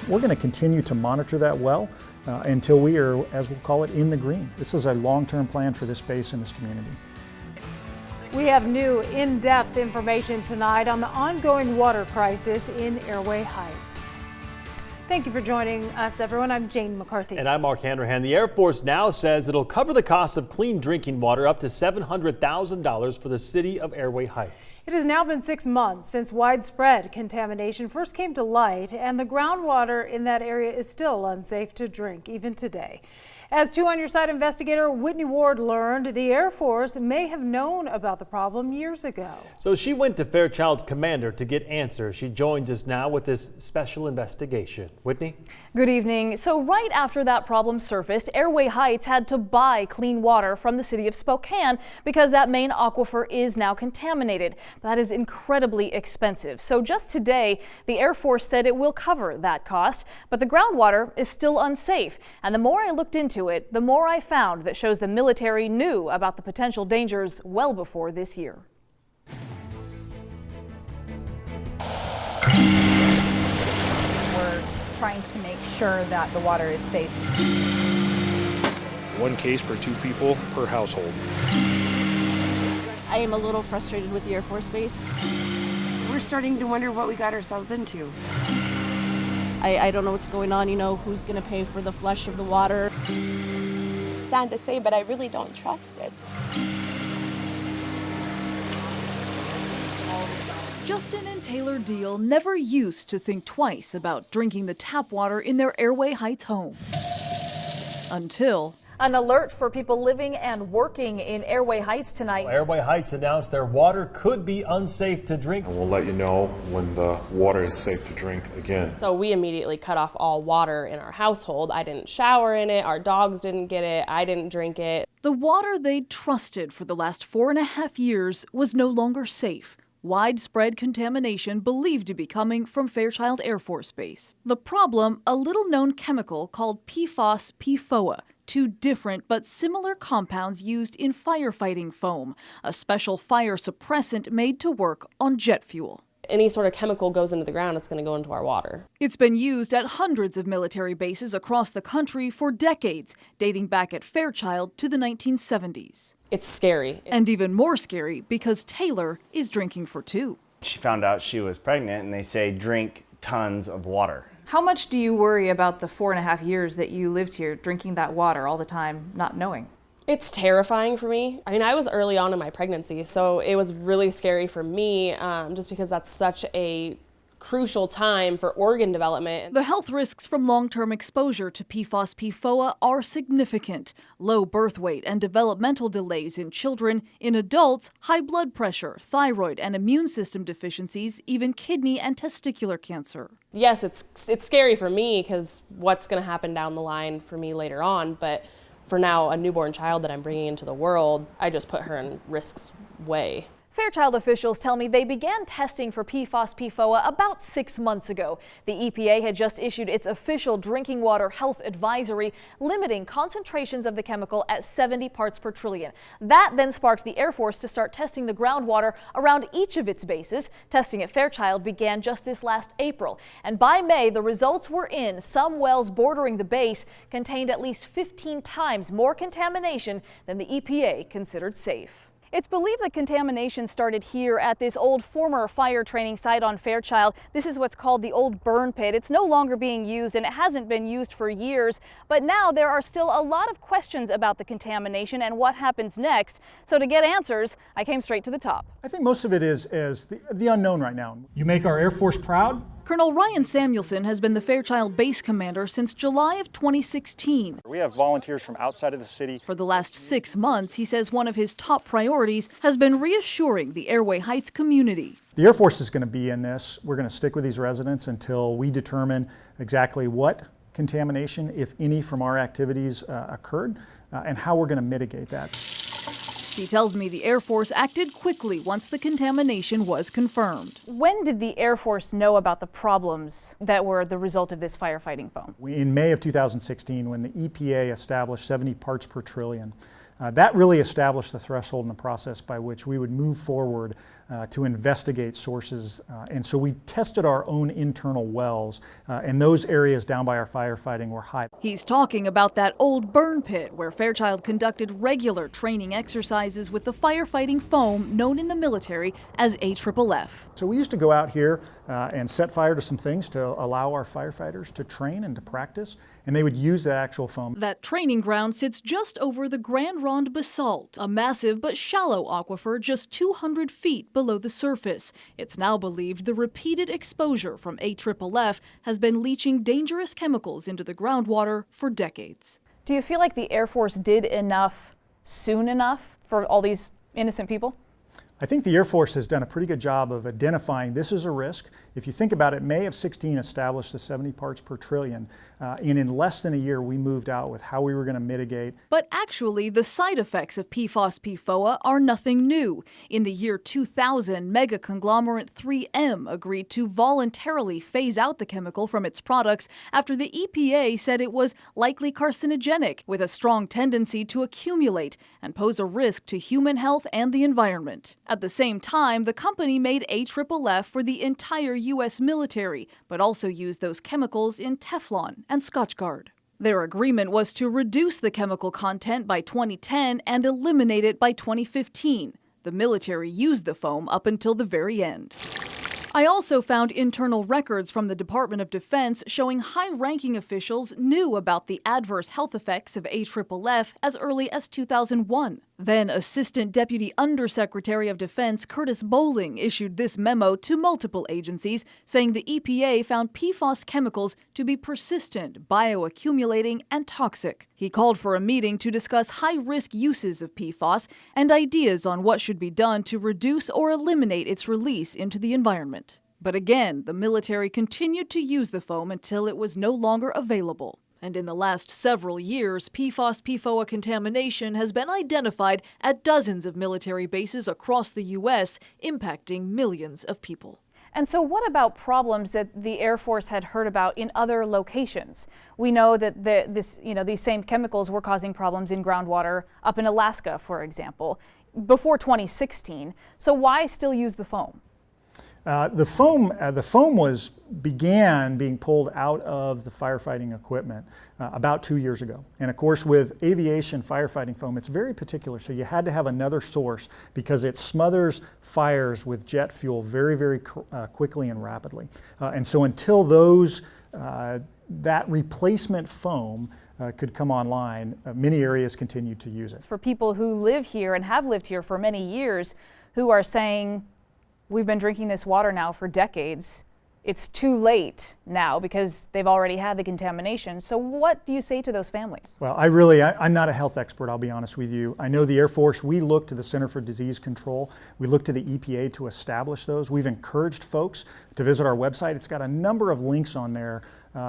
We're going to continue to monitor that well until we are, as we'll call it, in the green. This is a long-term plan for this base and this community. We have new in-depth information tonight on the ongoing water crisis in Airway Heights. Thank you for joining us, everyone. I'm Jane McCarthy. And I'm Mark Hanrahan. The Air Force now says it'll cover the cost of clean drinking water up to $700,000 for the city of Airway Heights. It has now been 6 months since widespread contamination first came to light, and the groundwater in that area is still unsafe to drink, even today. As 2 on Your Side investigator Whitney Ward learned, the Air Force may have known about the problem years ago. So she went to Fairchild's commander to get answers. She joins us now with this special investigation. Whitney? Good evening. So right after that problem surfaced, Airway Heights had to buy clean water from the city of Spokane because that main aquifer is now contaminated. That is incredibly expensive. So just today, the Air Force said it will cover that cost, but the groundwater is still unsafe. And the more I looked into it, the more I found that shows the military knew about the potential dangers well before this year. We're trying to make sure that the water is safe. 1 case per 2 people per household. I am a little frustrated with the Air Force Base. We're starting to wonder what we got ourselves into. I don't know what's going on, who's going to pay for the flush of the water. It's sad to say, but I really don't trust it. Justin and Taylor Deal never used to think twice about drinking the tap water in their Airway Heights home. Until an alert for people living and working in Airway Heights tonight. Airway Heights announced their water could be unsafe to drink. And we'll let you know when the water is safe to drink again. So we immediately cut off all water in our household. I didn't shower in it, our dogs didn't get it, I didn't drink it. The water they'd trusted for the last 4.5 years was no longer safe. Widespread contamination believed to be coming from Fairchild Air Force Base. The problem, a little-known chemical called PFOS/PFOA, 2 different but similar compounds used in firefighting foam, a special fire suppressant made to work on jet fuel. Any sort of chemical goes into the ground, it's going to go into our water. It's been used at hundreds of military bases across the country for decades, dating back at Fairchild to the 1970s. It's scary. And even more scary because Taylor is drinking for 2. She found out she was pregnant and they say drink tons of water. How much do you worry about the 4.5 years that you lived here drinking that water all the time, not knowing? It's terrifying for me. I mean, I was early on in my pregnancy, so it was really scary for me just because that's such a crucial time for organ development. The health risks from long-term exposure to PFOS/PFOA are significant. Low birth weight and developmental delays in children. In adults, high blood pressure, thyroid and immune system deficiencies, even kidney and testicular cancer. Yes, it's scary for me because what's going to happen down the line for me later on, but for now, a newborn child that I'm bringing into the world, I just put her in risk's way. Fairchild officials tell me they began testing for PFOS/PFOA about 6 months ago. The EPA had just issued its official drinking water health advisory, limiting concentrations of the chemical at 70 parts per trillion. That then sparked the Air Force to start testing the groundwater around each of its bases. Testing at Fairchild began just this last April. And by May, the results were in. Some wells bordering the base contained at least 15 times more contamination than the EPA considered safe. It's believed that contamination started here at this old former fire training site on Fairchild. This is what's called the old burn pit. It's no longer being used and it hasn't been used for years. But now there are still a lot of questions about the contamination and what happens next. So to get answers, I came straight to the top. I think most of it is the unknown right now. You make our Air Force proud. Colonel Ryan Samuelson has been the Fairchild base commander since July of 2016. We have volunteers from outside of the city. For the last 6 months, he says one of his top priorities has been reassuring the Airway Heights community. The Air Force is going to be in this. We're going to stick with these residents until we determine exactly what contamination, if any, from our activities occurred and how we're going to mitigate that. He tells me the Air Force acted quickly once the contamination was confirmed. When did the Air Force know about the problems that were the result of this firefighting foam? In May of 2016, when the EPA established 70 parts per trillion, That really established the threshold in the process by which we would move forward to investigate sources. And so we tested our own internal wells, and those areas down by our firefighting were high. He's talking about that old burn pit where Fairchild conducted regular training exercises with the firefighting foam known in the military as AFFF. So we used to go out here and set fire to some things to allow our firefighters to train and to practice, and they would use that actual foam. That training ground sits just over the Grand Ronde Basalt, a massive but shallow aquifer just 200 feet below the surface. It's now believed the repeated exposure from AFFF has been leaching dangerous chemicals into the groundwater for decades. Do you feel like the Air Force did enough soon enough for all these innocent people? I think the Air Force has done a pretty good job of identifying this is a risk. If you think about it, May of 16 established the 70 parts per trillion, and in less than a year we moved out with how we were going to mitigate. But actually, the side effects of PFOS/PFOA are nothing new. In the year 2000, mega conglomerate 3M agreed to voluntarily phase out the chemical from its products after the EPA said it was likely carcinogenic, with a strong tendency to accumulate and pose a risk to human health and the environment. At the same time, the company made AFFF for the entire U.S. military, but also used those chemicals in Teflon and Scotchgard. Their agreement was to reduce the chemical content by 2010 and eliminate it by 2015. The military used the foam up until the very end. I also found internal records from the Department of Defense showing high-ranking officials knew about the adverse health effects of AFFF as early as 2001. Then Assistant Deputy Undersecretary of Defense Curtis Bowling issued this memo to multiple agencies saying the EPA found PFOS chemicals to be persistent, bioaccumulating, and toxic. He called for a meeting to discuss high-risk uses of PFOS and ideas on what should be done to reduce or eliminate its release into the environment. But again, the military continued to use the foam until it was no longer available. And in the last several years, PFOS/PFOA contamination has been identified at dozens of military bases across the U.S., impacting millions of people. And so what about problems that the Air Force had heard about in other locations? We know that these same chemicals were causing problems in groundwater up in Alaska, for example, before 2016. So why still use the foam? The foam began being pulled out of the firefighting equipment about 2 years ago. And of course, with aviation firefighting foam, it's very particular. So you had to have another source because it smothers fires with jet fuel very, very quickly and rapidly. And so until that replacement foam could come online, many areas continued to use it. For people who live here and have lived here for many years, who are saying, we've been drinking this water now for decades. It's too late now because they've already had the contamination. So what do you say to those families? Well, I'm not a health expert, I'll be honest with you. I know the Air Force, we look to the Center for Disease Control. We look to the EPA to establish those. We've encouraged folks to visit our website. It's got a number of links on there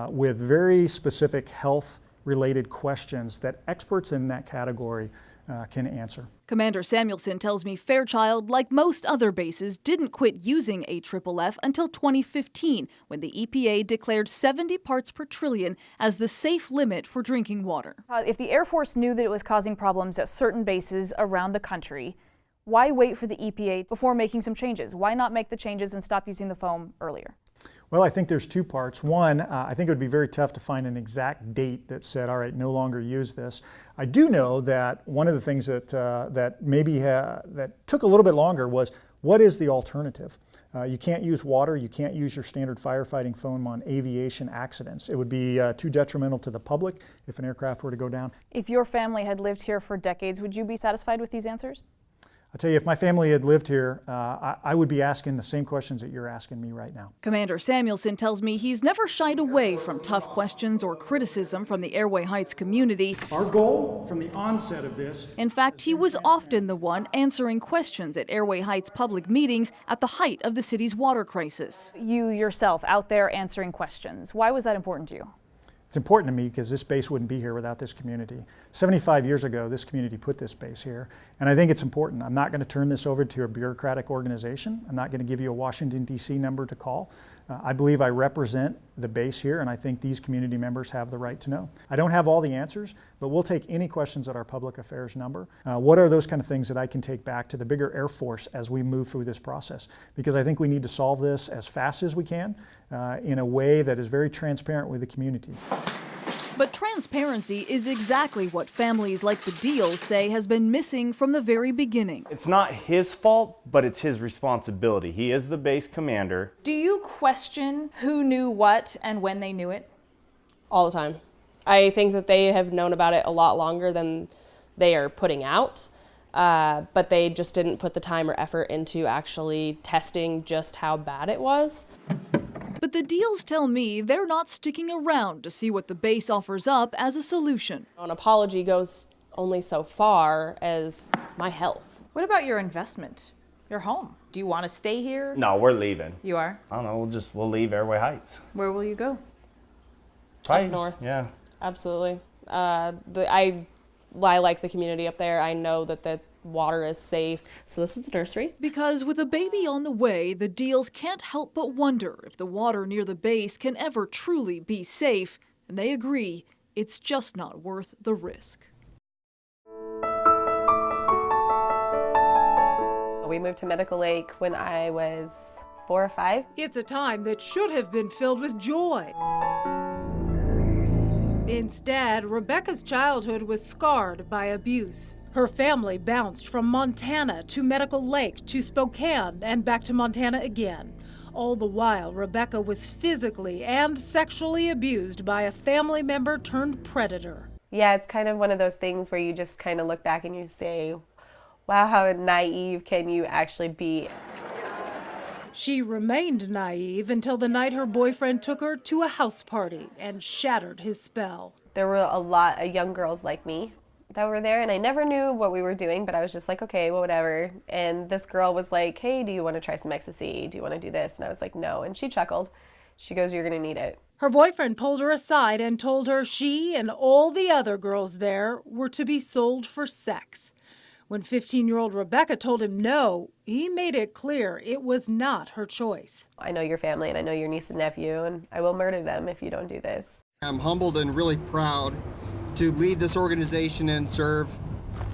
with very specific health-related questions that experts in that category can answer. Commander Samuelson tells me Fairchild, like most other bases, didn't quit using AFFF until 2015, when the EPA declared 70 parts per trillion as the safe limit for drinking water. If the Air Force knew that it was causing problems at certain bases around the country, why wait for the EPA before making some changes? Why not make the changes and stop using the foam earlier? Well, I think there's two parts. One, I think it would be very tough to find an exact date that said, all right, no longer use this. I do know that one of the things that that took a little bit longer was, what is the alternative? You can't use water, you can't use your standard firefighting foam on aviation accidents. It would be too detrimental to the public if an aircraft were to go down. If your family had lived here for decades, would you be satisfied with these answers? I'll tell you, if my family had lived here, I would be asking the same questions that you're asking me right now. Commander Samuelson tells me he's never shied away from tough questions or criticism from the Airway Heights community. Our goal from the onset of this... In fact, he was often the one answering questions at Airway Heights public meetings at the height of the city's water crisis. You yourself out there answering questions. Why was that important to you? It's important to me because this base wouldn't be here without this community. 75 years ago, this community put this base here, and I think it's important. I'm not going to turn this over to a bureaucratic organization. I'm not going to give you a Washington, D.C. number to call. I believe I represent the base here, and I think these community members have the right to know. I don't have all the answers, but we'll take any questions at our public affairs number. What are those kind of things that I can take back to the bigger Air Force as we move through this process? Because I think we need to solve this as fast as we can in a way that is very transparent with the community. But transparency is exactly what families like the Deals say has been missing from the very beginning. It's not his fault, but it's his responsibility. He is the base commander. Do you question who knew what and when they knew it? All the time. I think that they have known about it a lot longer than they are putting out, but they just didn't put the time or effort into actually testing just how bad it was. But the Deals tell me they're not sticking around to see what the base offers up as a solution. An apology goes only so far as my health. What about your investment? Your home? Do you want to stay here? No, we're leaving. You are? I don't know, we'll leave Airway Heights. Where will you go? Probably, up north. Yeah. Absolutely. I like the community up there. I know that the water is safe. So this is the nursery. Because with a baby on the way, the Deals can't help but wonder if the water near the base can ever truly be safe. And they agree it's just not worth the risk. We moved to Medical Lake when I was 4 or 5. It's a time that should have been filled with joy. Instead, Rebecca's childhood was scarred by abuse. Her family bounced from Montana to Medical Lake to Spokane and back to Montana again. All the while, Rebecca was physically and sexually abused by a family member turned predator. Yeah, it's kind of one of those things where you just kind of look back and you say, wow, how naive can you actually be? She remained naive until the night her boyfriend took her to a house party and shattered his spell. There were a lot of young girls like me that were there, and I never knew what we were doing, but I was just like, okay, well, whatever. And this girl was like, hey, do you want to try some ecstasy? Do you want to do this? And I was like, no. And she chuckled. She goes, you're going to need it. Her boyfriend pulled her aside and told her she and all the other girls there were to be sold for sex. When 15-year-old Rebecca told him no, he made it clear it was not her choice. I know your family and I know your niece and nephew, and I will murder them if you don't do this. I'm humbled and really proud to lead this organization and serve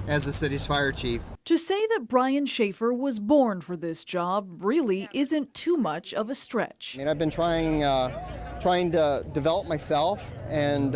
as the city's fire chief. To say that Brian Schaefer was born for this job really isn't too much of a stretch. I mean, I've been trying to develop myself and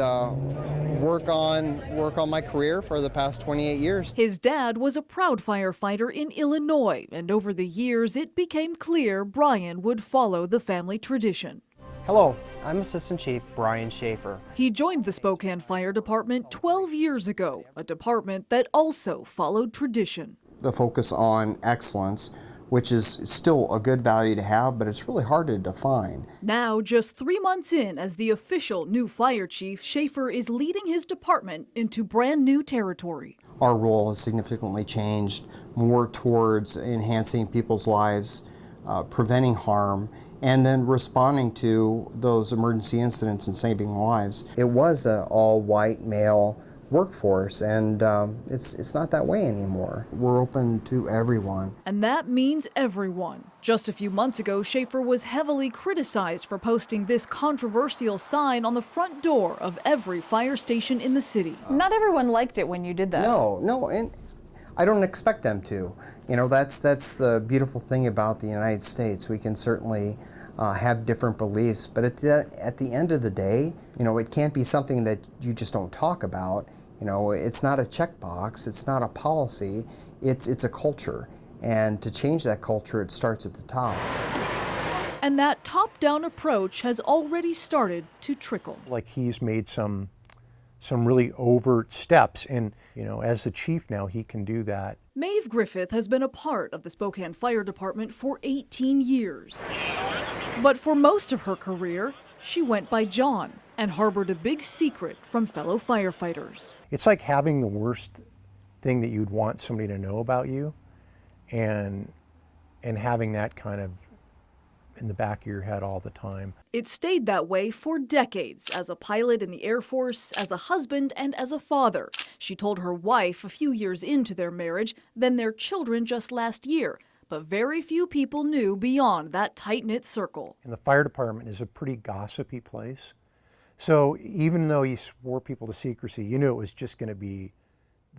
work on my career for the past 28 years. His dad was a proud firefighter in Illinois, and over the years it became clear Brian would follow the family tradition. Hello, I'm Assistant Chief Brian Schaefer. He joined the Spokane Fire Department 12 years ago, a department that also followed tradition. The focus on excellence, which is still a good value to have, but it's really hard to define. Now, just 3 months in as the official new fire chief, Schaefer is leading his department into brand new territory. Our role has significantly changed, more towards enhancing people's lives, preventing harm, and then responding to those emergency incidents and saving lives. It was an all-white male workforce, and it's not that way anymore. We're open to everyone. And that means everyone. Just a few months ago, Schaefer was heavily criticized for posting this controversial sign on the front door of every fire station in the city. Not everyone liked it when you did that. No, and I don't expect them to. You know, that's the beautiful thing about the United States. We can certainly have different beliefs, but at the end of the day, you know, it can't be something that you just don't talk about. You know, it's not a checkbox, it's not a policy, it's a culture. And to change that culture, it starts at the top. And that top-down approach has already started to trickle. Like he's made some really overt steps, and you know, as the chief now, he can do that. Maeve Griffith has been a part of the Spokane Fire Department for 18 years. But for most of her career, she went by John and harbored a big secret from fellow firefighters. It's like having the worst thing that you'd want somebody to know about you, and having that kind of in the back of your head all the time. It stayed that way for decades, as a pilot in the Air Force, as a husband, and as a father. She told her wife a few years into their marriage, then their children just last year. But very few people knew beyond that tight-knit circle. And the fire department is a pretty gossipy place. So even though you swore people to secrecy, you knew it was just going to be,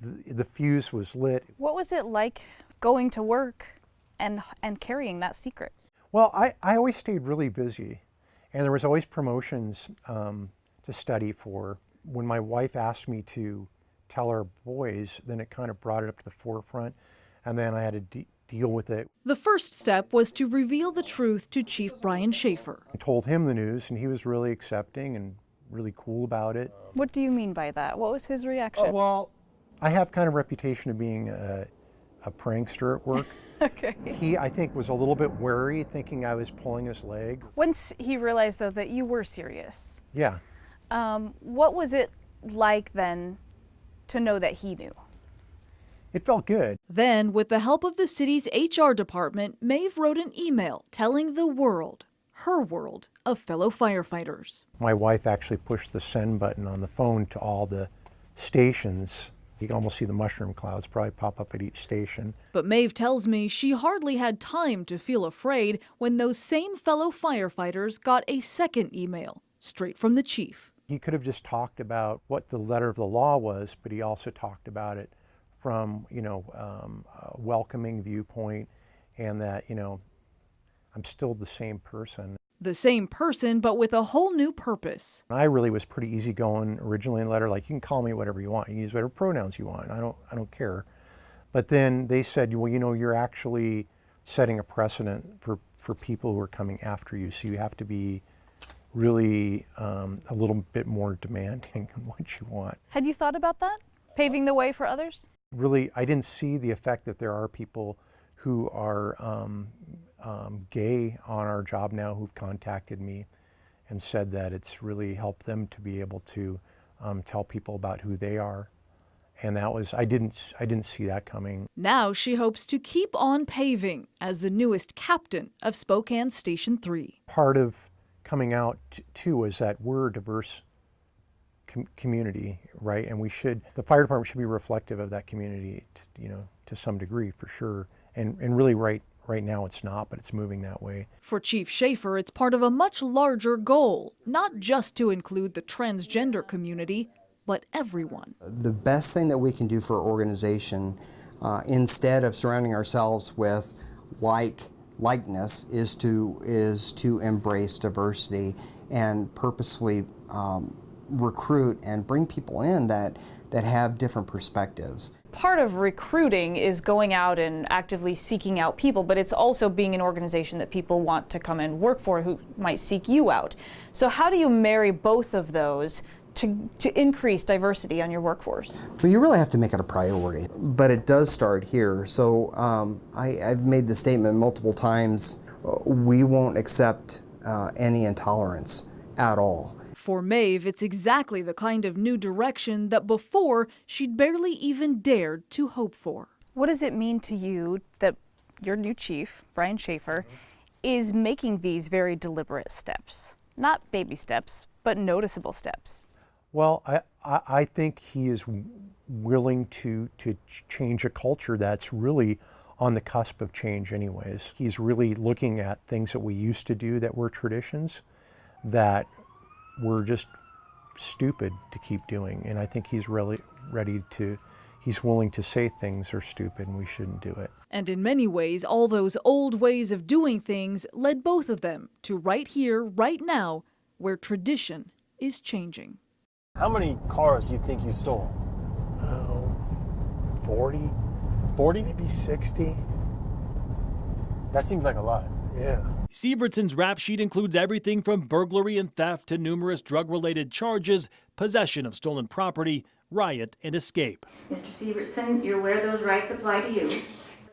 the fuse was lit. What was it like going to work and carrying that secret? Well, I always stayed really busy, and there was always promotions to study for. When my wife asked me to tell our boys, then it kind of brought it up to the forefront, and then I had to deal with it. The first step was to reveal the truth to Chief Brian Schaefer. I told him the news, and he was really accepting and really cool about it. What do you mean by that? What was his reaction? Well, I have kind of a reputation of being a prankster at work. Okay. He, I think, was a little bit wary, thinking I was pulling his leg. Once he realized, though, that you were serious, Yeah. what was it like then to know that he knew? It felt good. Then, with the help of the city's HR department, Maeve wrote an email telling the world, her world, of fellow firefighters. My wife actually pushed the send button on the phone to all the stations. You can almost see the mushroom clouds probably pop up at each station. But Maeve tells me she hardly had time to feel afraid when those same fellow firefighters got a second email, straight from the chief. He could have just talked about what the letter of the law was, but he also talked about it from, a welcoming viewpoint, and that, I'm still the same person. The same person, but with a whole new purpose. I really was pretty easygoing originally in the letter, like, you can call me whatever you want. You can use whatever pronouns you want. I don't care. But then they said, well, you're actually setting a precedent for people who are coming after you. So you have to be really a little bit more demanding on what you want. Had you thought about that? Paving the way for others? Really, I didn't see the effect that there are people who are gay on our job now who've contacted me and said that it's really helped them to be able to tell people about who they are. And that was, I didn't see that coming. Now she hopes to keep on paving as the newest captain of Spokane Station 3. Part of coming out too is that we're a diverse community, right? And the fire department should be reflective of that community, to some degree, for sure. And really right now it's not, but it's moving that way. For Chief Schaefer, it's part of a much larger goal, not just to include the transgender community, but everyone. The best thing that we can do for our organization, instead of surrounding ourselves with likeness, is to embrace diversity and purposefully recruit and bring people in that have different perspectives. Part of recruiting is going out and actively seeking out people, but it's also being an organization that people want to come and work for who might seek you out. So how do you marry both of those to increase diversity on your workforce? Well, you really have to make it a priority, but it does start here. So I've made the statement multiple times, we won't accept any intolerance at all. For Maeve, it's exactly the kind of new direction that before she'd barely even dared to hope for. What does it mean to you that your new chief, Brian Schaefer, is making these very deliberate steps? Not baby steps, but noticeable steps. Well, I think he is willing to change a culture that's really on the cusp of change anyways. He's really looking at things that we used to do that were traditions that were just stupid to keep doing. And I think he's really he's willing to say things are stupid and we shouldn't do it. And in many ways, all those old ways of doing things led both of them to right here, right now, where tradition is changing. How many cars do you think you stole? 40. 40? Maybe 60. That seems like a lot. Yeah. Sievertson's rap sheet includes everything from burglary and theft to numerous drug-related charges, possession of stolen property, riot, and escape. Mr. Sievertson, you're aware those rights apply to you.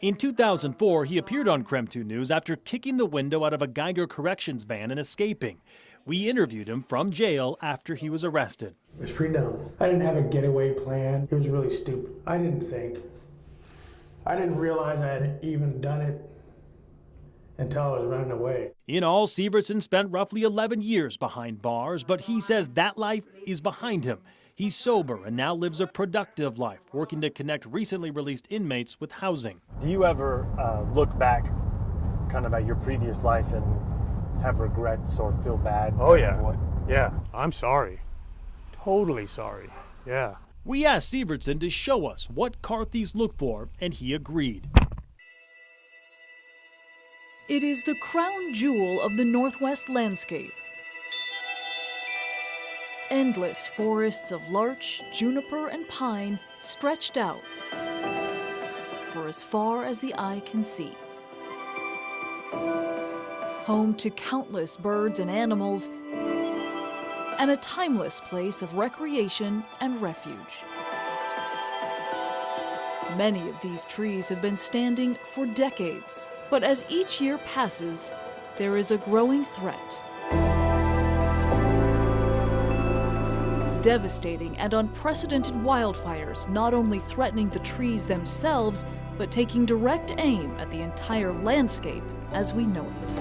In 2004, he appeared on KREM 2 News after kicking the window out of a Geiger Corrections van and escaping. We interviewed him from jail after he was arrested. It was pretty dumb. I didn't have a getaway plan. It was really stupid. I didn't think. I didn't realize I had even done it. until I was running away. In all, Severson spent roughly 11 years behind bars, but he says that life is behind him. He's sober and now lives a productive life, working to connect recently released inmates with housing. Do you ever look back kind of at your previous life and have regrets or feel bad? Oh, yeah. Yeah, I'm sorry. Totally sorry. Yeah. We asked Severson to show us what car thieves look for, and he agreed. It is the crown jewel of the Northwest landscape. Endless forests of larch, juniper, and pine stretched out for as far as the eye can see. Home to countless birds and animals, and a timeless place of recreation and refuge. Many of these trees have been standing for decades, but as each year passes, there is a growing threat. Devastating and unprecedented wildfires not only threatening the trees themselves, but taking direct aim at the entire landscape as we know it.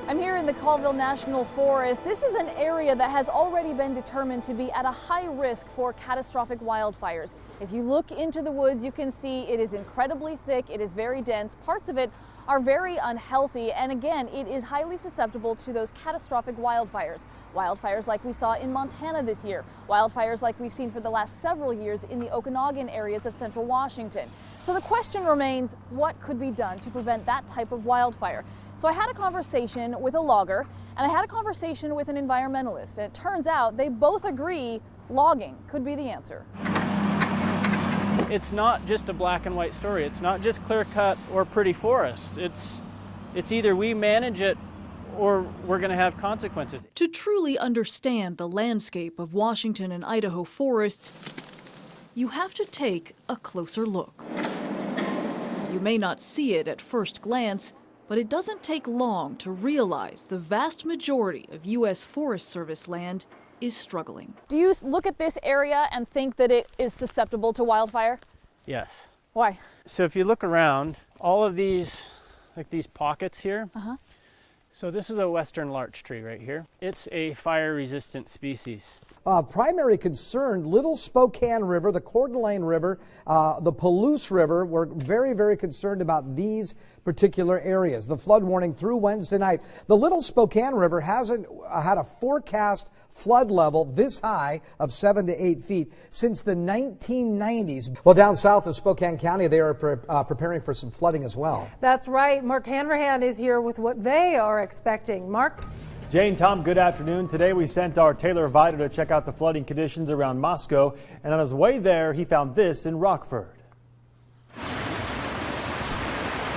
I'm here in the Colville National Forest. This is an area that has already been determined to be at a high risk for catastrophic wildfires. If you look into the woods, you can see it is incredibly thick, it is very dense. Parts of it are very unhealthy, and again, it is highly susceptible to those catastrophic wildfires. Wildfires like we saw in Montana this year, wildfires like we've seen for the last several years in the Okanagan areas of central Washington. So the question remains, what could be done to prevent that type of wildfire? So I had a conversation with a logger, and I had a conversation with an environmentalist, and it turns out they both agree logging could be the answer. It's not just a black and white story. It's not just clear cut or pretty forests. It's either we manage it or we're going to have consequences. To truly understand the landscape of Washington and Idaho forests, you have to take a closer look. You may not see it at first glance, but it doesn't take long to realize the vast majority of U.S. Forest Service land is struggling. Do you look at this area and think that it is susceptible to wildfire? Yes. Why? So if you look around, all of these, like these pockets here, so this is a western larch tree right here. It's a fire-resistant species. Primary concern, Little Spokane River, the Coeur d'Alene River, the Palouse River. We're very, very concerned about these particular areas. The flood warning through Wednesday night. The Little Spokane River hasn't had a forecast flood level this high of 7 to 8 feet since the 1990s. Well, down south of Spokane County, they are preparing for some flooding as well. That's right. Mark Hanrahan is here with what they are expecting. Mark? Jane, Tom, good afternoon. Today we sent our Taylor Vider to check out the flooding conditions around Moscow, and on his way there he found this in Rockford.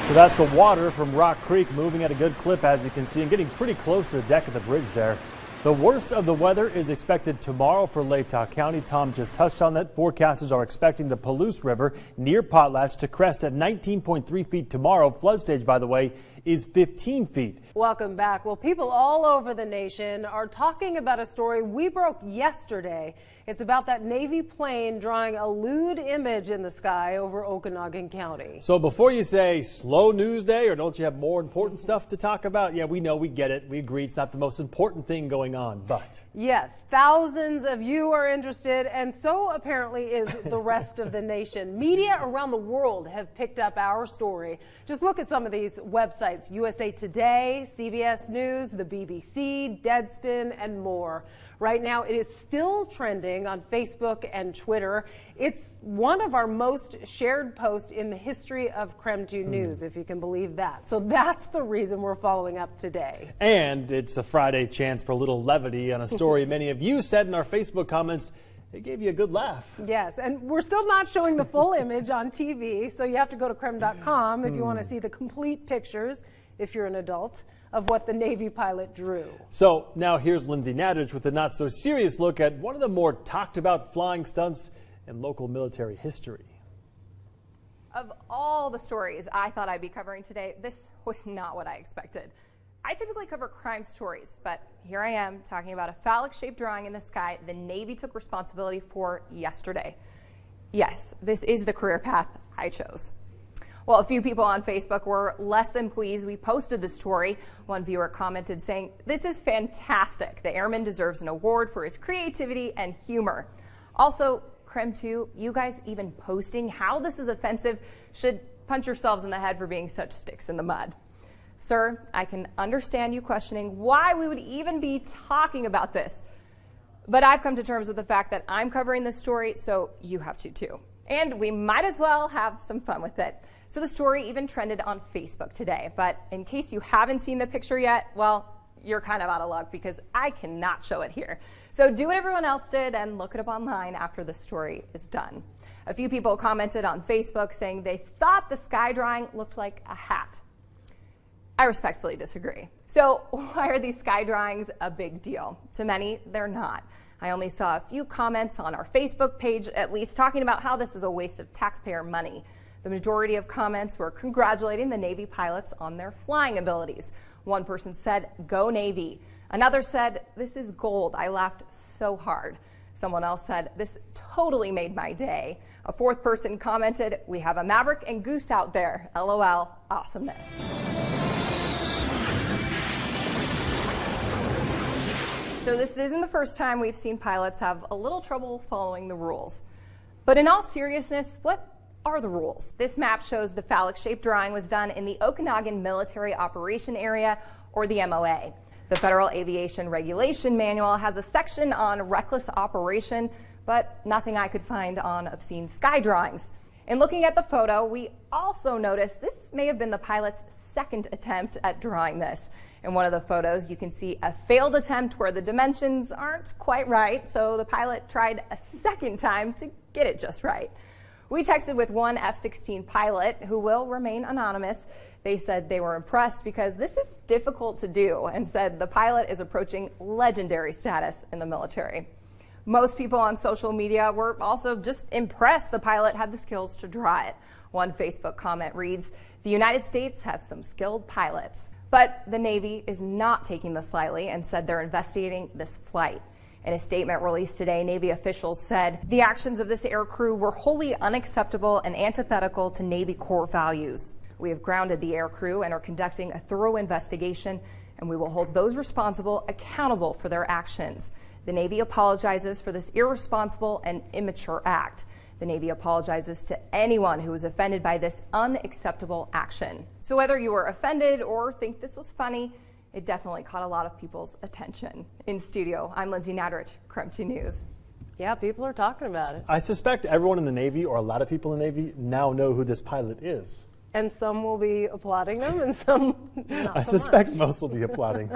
So that's the water from Rock Creek moving at a good clip, as you can see, and getting pretty close to the deck of the bridge there. The worst of the weather is expected tomorrow for Latah County. Tom just touched on that. Forecasters are expecting the Palouse River near Potlatch to crest at 19.3 feet tomorrow. Flood stage, by the way, is 15 feet. Welcome back. Well, people all over the nation are talking about a story we broke yesterday. It's about that Navy plane drawing a lewd image in the sky over Okanagan County. So before you say slow news day or don't you have more important stuff to talk about? Yeah, we know, we get it. We agree it's not the most important thing going on, but... Yes, thousands of you are interested, and so apparently is the rest of the nation. Media around the world have picked up our story. Just look at some of these websites: USA Today, CBS News, the BBC, Deadspin, and more. Right now, it is still trending on Facebook and Twitter. It's one of our most shared posts in the history of KREM 2 News, if you can believe that. So that's the reason we're following up today. And it's a Friday chance for a little levity on a story many of you said in our Facebook comments. It gave you a good laugh. Yes, and we're still not showing the full image on TV, so you have to go to krem.com if you want to see the complete pictures, if you're an adult, of what the Navy pilot drew. So now here's Lindsay Nadich with a not so serious look at one of the more talked about flying stunts in local military history. Of all the stories I thought I'd be covering today, this was not what I expected. I typically cover crime stories, but here I am talking about a phallic-shaped drawing in the sky the Navy took responsibility for yesterday. Yes, this is the career path I chose. Well, a few people on Facebook were less than pleased we posted the story. One viewer commented saying, "This is fantastic. The airman deserves an award for his creativity and humor." Also, Creme 2, you guys even posting how this is offensive should punch yourselves in the head for being such sticks in the mud. Sir, I can understand you questioning why we would even be talking about this. But I've come to terms with the fact that I'm covering this story, so you have to too. And we might as well have some fun with it. So the story even trended on Facebook today. But in case you haven't seen the picture yet, well, you're kind of out of luck because I cannot show it here. So do what everyone else did and look it up online after the story is done. A few people commented on Facebook saying they thought the sky drawing looked like a hat. I respectfully disagree. So why are these sky drawings a big deal? To many, they're not. I only saw a few comments on our Facebook page, at least, talking about how this is a waste of taxpayer money. The majority of comments were congratulating the Navy pilots on their flying abilities. One person said, "Go Navy." Another said, "This is gold. I laughed so hard." Someone else said, "This totally made my day." A fourth person commented, "We have a Maverick and Goose out there. LOL, awesomeness." So this isn't the first time we've seen pilots have a little trouble following the rules. But in all seriousness, what are the rules? This map shows the phallic-shaped drawing was done in the Okanagan Military Operation Area, or the MOA. The Federal Aviation Regulation Manual has a section on reckless operation, but nothing I could find on obscene sky drawings. In looking at the photo, we also noticed this may have been the pilot's second attempt at drawing this. In one of the photos, you can see a failed attempt where the dimensions aren't quite right, so the pilot tried a second time to get it just right. We texted with one F-16 pilot who will remain anonymous. They said they were impressed because this is difficult to do and said the pilot is approaching legendary status in the military. Most people on social media were also just impressed the pilot had the skills to draw it. One Facebook comment reads, "The United States has some skilled pilots." But the Navy is not taking this lightly and said they're investigating this flight. In a statement released today, Navy officials said the actions of this aircrew were wholly unacceptable and antithetical to Navy core values. We have grounded the aircrew and are conducting a thorough investigation, and we will hold those responsible accountable for their actions. The Navy apologizes for this irresponsible and immature act. The Navy apologizes to anyone who was offended by this unacceptable action. So whether you were offended or think this was funny, it definitely caught a lot of people's attention. In studio, I'm Lindsay Nadrich, Creme 2 News. Yeah, people are talking about it. I suspect everyone in the Navy, or a lot of people in the Navy, now know who this pilot is. And some will be applauding them and some not I so suspect much. most will be applauding.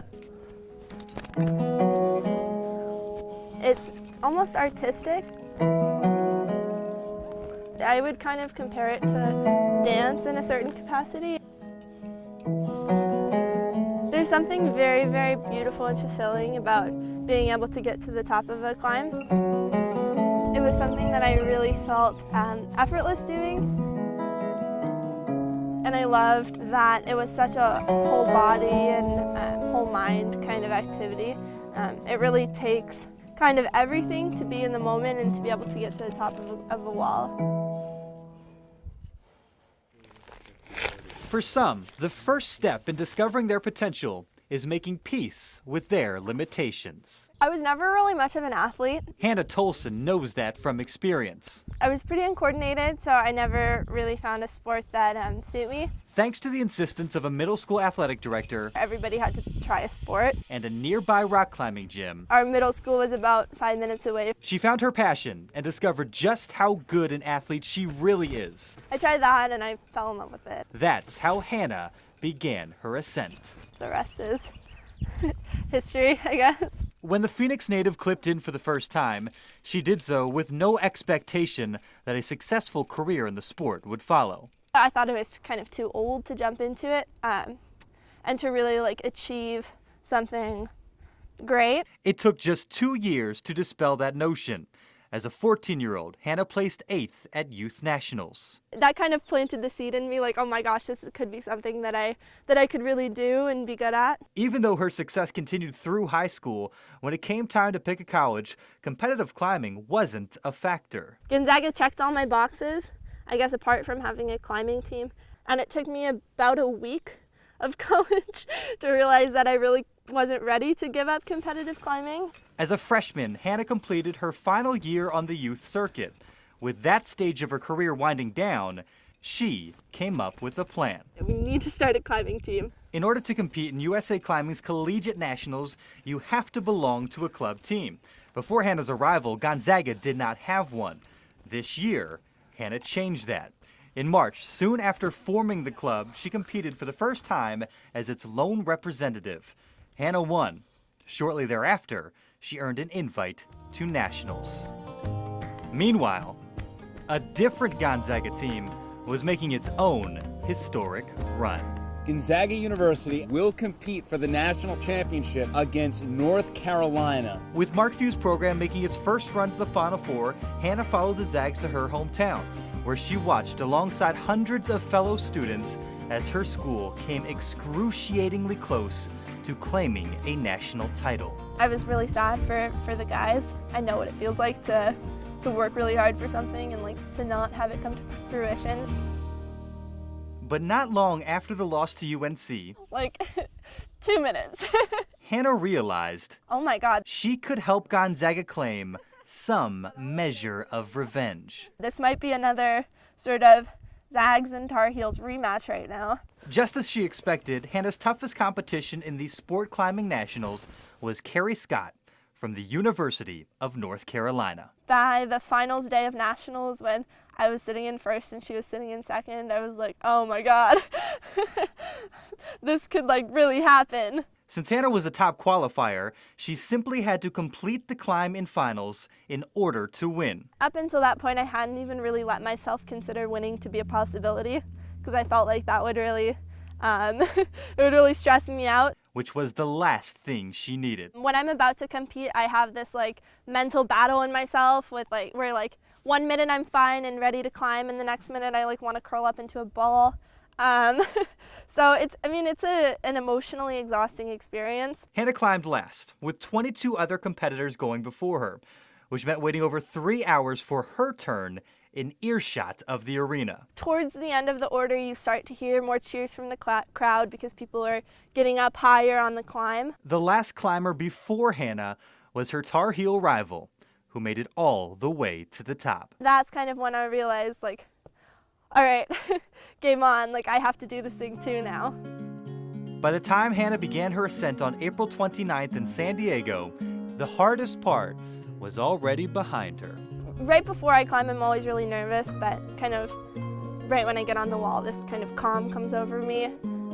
It's almost artistic. I would kind of compare it to dance in a certain capacity. There's something very, very beautiful and fulfilling about being able to get to the top of a climb. It was something that I really felt effortless doing. And I loved that it was such a whole body and whole mind kind of activity. It really takes kind of everything to be in the moment and to be able to get to the top of a wall. For some, the first step in discovering their potential is making peace with their limitations. I was never really much of an athlete. Hannah Tolson knows that from experience. I was pretty uncoordinated, so I never really found a sport that suited me. Thanks to the insistence of a middle school athletic director, everybody had to try a sport. And a nearby rock climbing gym. Our middle school was about 5 minutes away. She found her passion and discovered just how good an athlete she really is. I tried that and I fell in love with it. That's how Hannah began her ascent. The rest is history, I guess. When the Phoenix native clipped in for the first time, she did so with no expectation that a successful career in the sport would follow. I thought it was kind of too old to jump into it and to really achieve something great. It took just 2 years to dispel that notion. As a 14-year-old, Hannah placed 8th at Youth Nationals. That kind of planted the seed in me, like, oh my gosh, this could be something that I could really do and be good at. Even though her success continued through high school, when it came time to pick a college, competitive climbing wasn't a factor. Gonzaga checked all my boxes, I guess apart from having a climbing team, and it took me about a week of college to realize that I really wasn't ready to give up competitive climbing. As a freshman, Hannah completed her final year on the youth circuit. With that stage of her career winding down, she came up with a plan. We need to start a climbing team. In order to compete in USA Climbing's Collegiate Nationals, you have to belong to a club team. Before Hannah's arrival, Gonzaga did not have one. This year, Hannah changed that. In March, soon after forming the club, she competed for the first time as its lone representative. Hannah won. Shortly thereafter, she earned an invite to nationals. Meanwhile, a different Gonzaga team was making its own historic run. Gonzaga University will compete for the national championship against North Carolina. With Mark Few's program making its first run to the Final Four, Hannah followed the Zags to her hometown, where she watched alongside hundreds of fellow students as her school came excruciatingly close to claiming a national title. I was really sad for the guys. I know what it feels like to work really hard for something and like to not have it come to fruition. But not long after the loss to UNC, Like 2 minutes. Hannah realized, oh my God, she could help Gonzaga claim some measure of revenge. this might be another sort of Zags and Tar Heels rematch right now. Just as she expected, Hannah's toughest competition in the sport climbing nationals was Carrie Scott from the University of North Carolina. By the finals day of nationals, when I was sitting in first and she was sitting in second, I was like, oh my God, this could like really happen. Since Hannah was a top qualifier, she simply had to complete the climb in finals in order to win. Up until that point, I hadn't even really let myself consider winning to be a possibility, because I felt like that would really, it would really stress me out. Which was the last thing she needed. When I'm about to compete, I have this like mental battle in myself with like, where like 1 minute I'm fine and ready to climb, and the next minute I like want to curl up into a ball. So it's an emotionally exhausting experience. Hannah climbed last, with 22 other competitors going before her, which meant waiting over 3 hours for her turn in earshot of the arena. Towards the end of the order, you start to hear more cheers from the crowd because people are getting up higher on the climb. The last climber before Hannah was her Tar Heel rival, who made it all the way to the top. That's kind of when I realized, like, all right, game on, like I have to do this thing too now. By the time Hannah began her ascent on April 29th in San Diego, the hardest part was already behind her. Right before I climb, I'm always really nervous, but kind of right when I get on the wall, this kind of calm comes over me,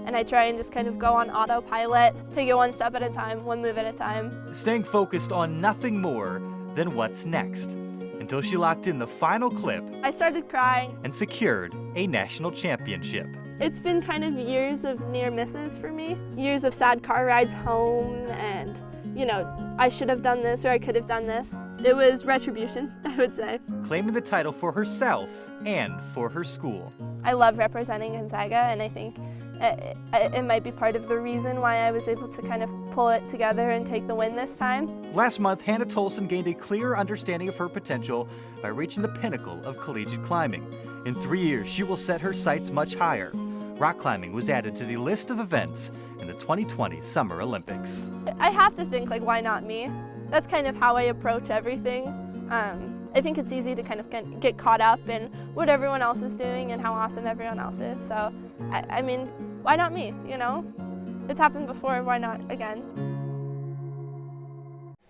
and I try and just kind of go on autopilot, take it one step at a time, one move at a time. Staying focused on nothing more than what's next, until she locked in the final clip. I started crying. And secured a national championship. It's been kind of years of near misses for me, years of sad car rides home, and, you know, I should have done this or I could have done this. It was retribution, I would say. Claiming the title for herself and for her school. I love representing Gonzaga, and I think it might be part of the reason why I was able to kind of pull it together and take the win this time. Last month, Hannah Tolson gained a clear understanding of her potential by reaching the pinnacle of collegiate climbing. In 3 years, she will set her sights much higher. Rock climbing was added to the list of events in the 2020 Summer Olympics. I have to think, like, why not me? That's kind of how I approach everything. I think it's easy to kind of get caught up in what everyone else is doing and how awesome everyone else is. So, I mean, why not me, you know? It's happened before, why not again?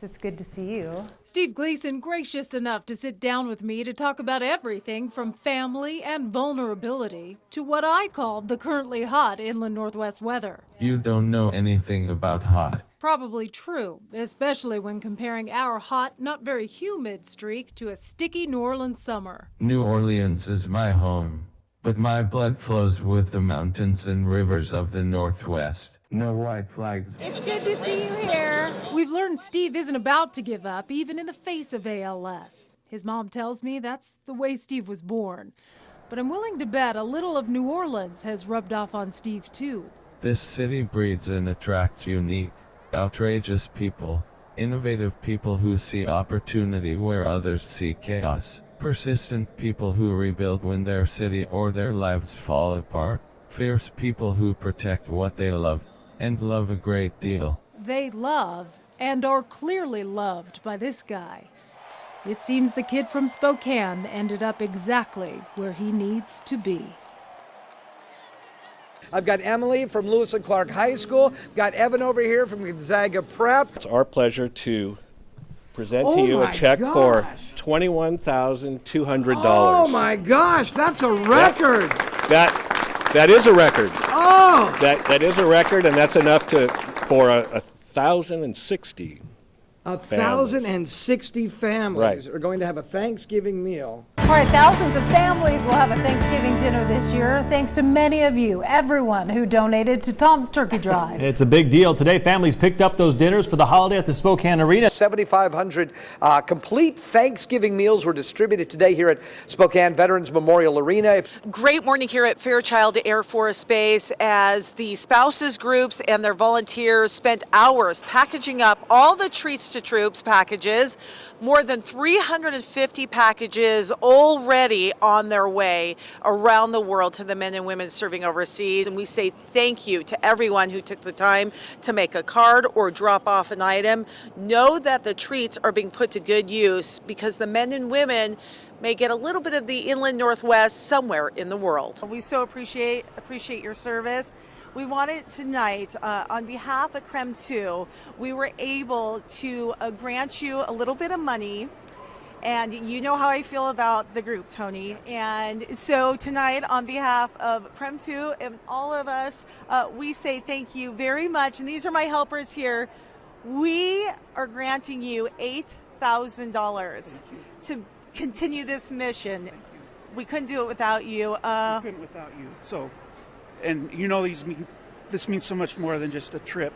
It's good to see you. Steve Gleason, gracious enough to sit down with me to talk about everything from family and vulnerability to what I call the currently hot inland Northwest weather. You don't know anything about hot. Probably true, especially when comparing our hot, not very humid streak to a sticky New Orleans summer. New Orleans is my home, but my blood flows with the mountains and rivers of the Northwest. No white flags. It's good to see you here. We've learned Steve isn't about to give up, even in the face of ALS. His mom tells me that's the way Steve was born. But I'm willing to bet a little of New Orleans has rubbed off on Steve, too. This city breeds and attracts unique, outrageous people, innovative people who see opportunity where others see chaos, persistent people who rebuild when their city or their lives fall apart, fierce people who protect what they love, and love a great deal. They love and are clearly loved by this guy. It seems the kid from Spokane ended up exactly where he needs to be. I've got Emily from Lewis and Clark High School. Got Evan over here from Gonzaga Prep. It's our pleasure to present to you a check for $21,200. Oh my gosh, that's a record. That is a record. Oh. That is a record, and that's enough for 1,060. 1,060 families are going to have a Thanksgiving meal. All right, thousands of families will have a Thanksgiving dinner this year, thanks to many of you, everyone who donated to Tom's Turkey Drive. It's a big deal. Today, families picked up those dinners for the holiday at the Spokane Arena. 7,500 complete Thanksgiving meals were distributed today here at Spokane Veterans Memorial Arena. Great morning here at Fairchild Air Force Base as the spouses groups and their volunteers spent hours packaging up all the Treats to Troops packages. More than 350 packages already on their way around the world to the men and women serving overseas. And we say thank you to everyone who took the time to make a card or drop off an item. Know that the treats are being put to good use because the men and women may get a little bit of the inland Northwest somewhere in the world. We so appreciate your service. We wanted tonight, on behalf of CREM 2, we were able to grant you a little bit of money. And you know how I feel about the group, Tony. And so tonight, on behalf of CREM 2 and all of us, we say thank you very much. And these are my helpers here. We are granting you $8,000 to continue this mission. We couldn't do it without you. We couldn't without you. So, and you know, this means so much more than just a trip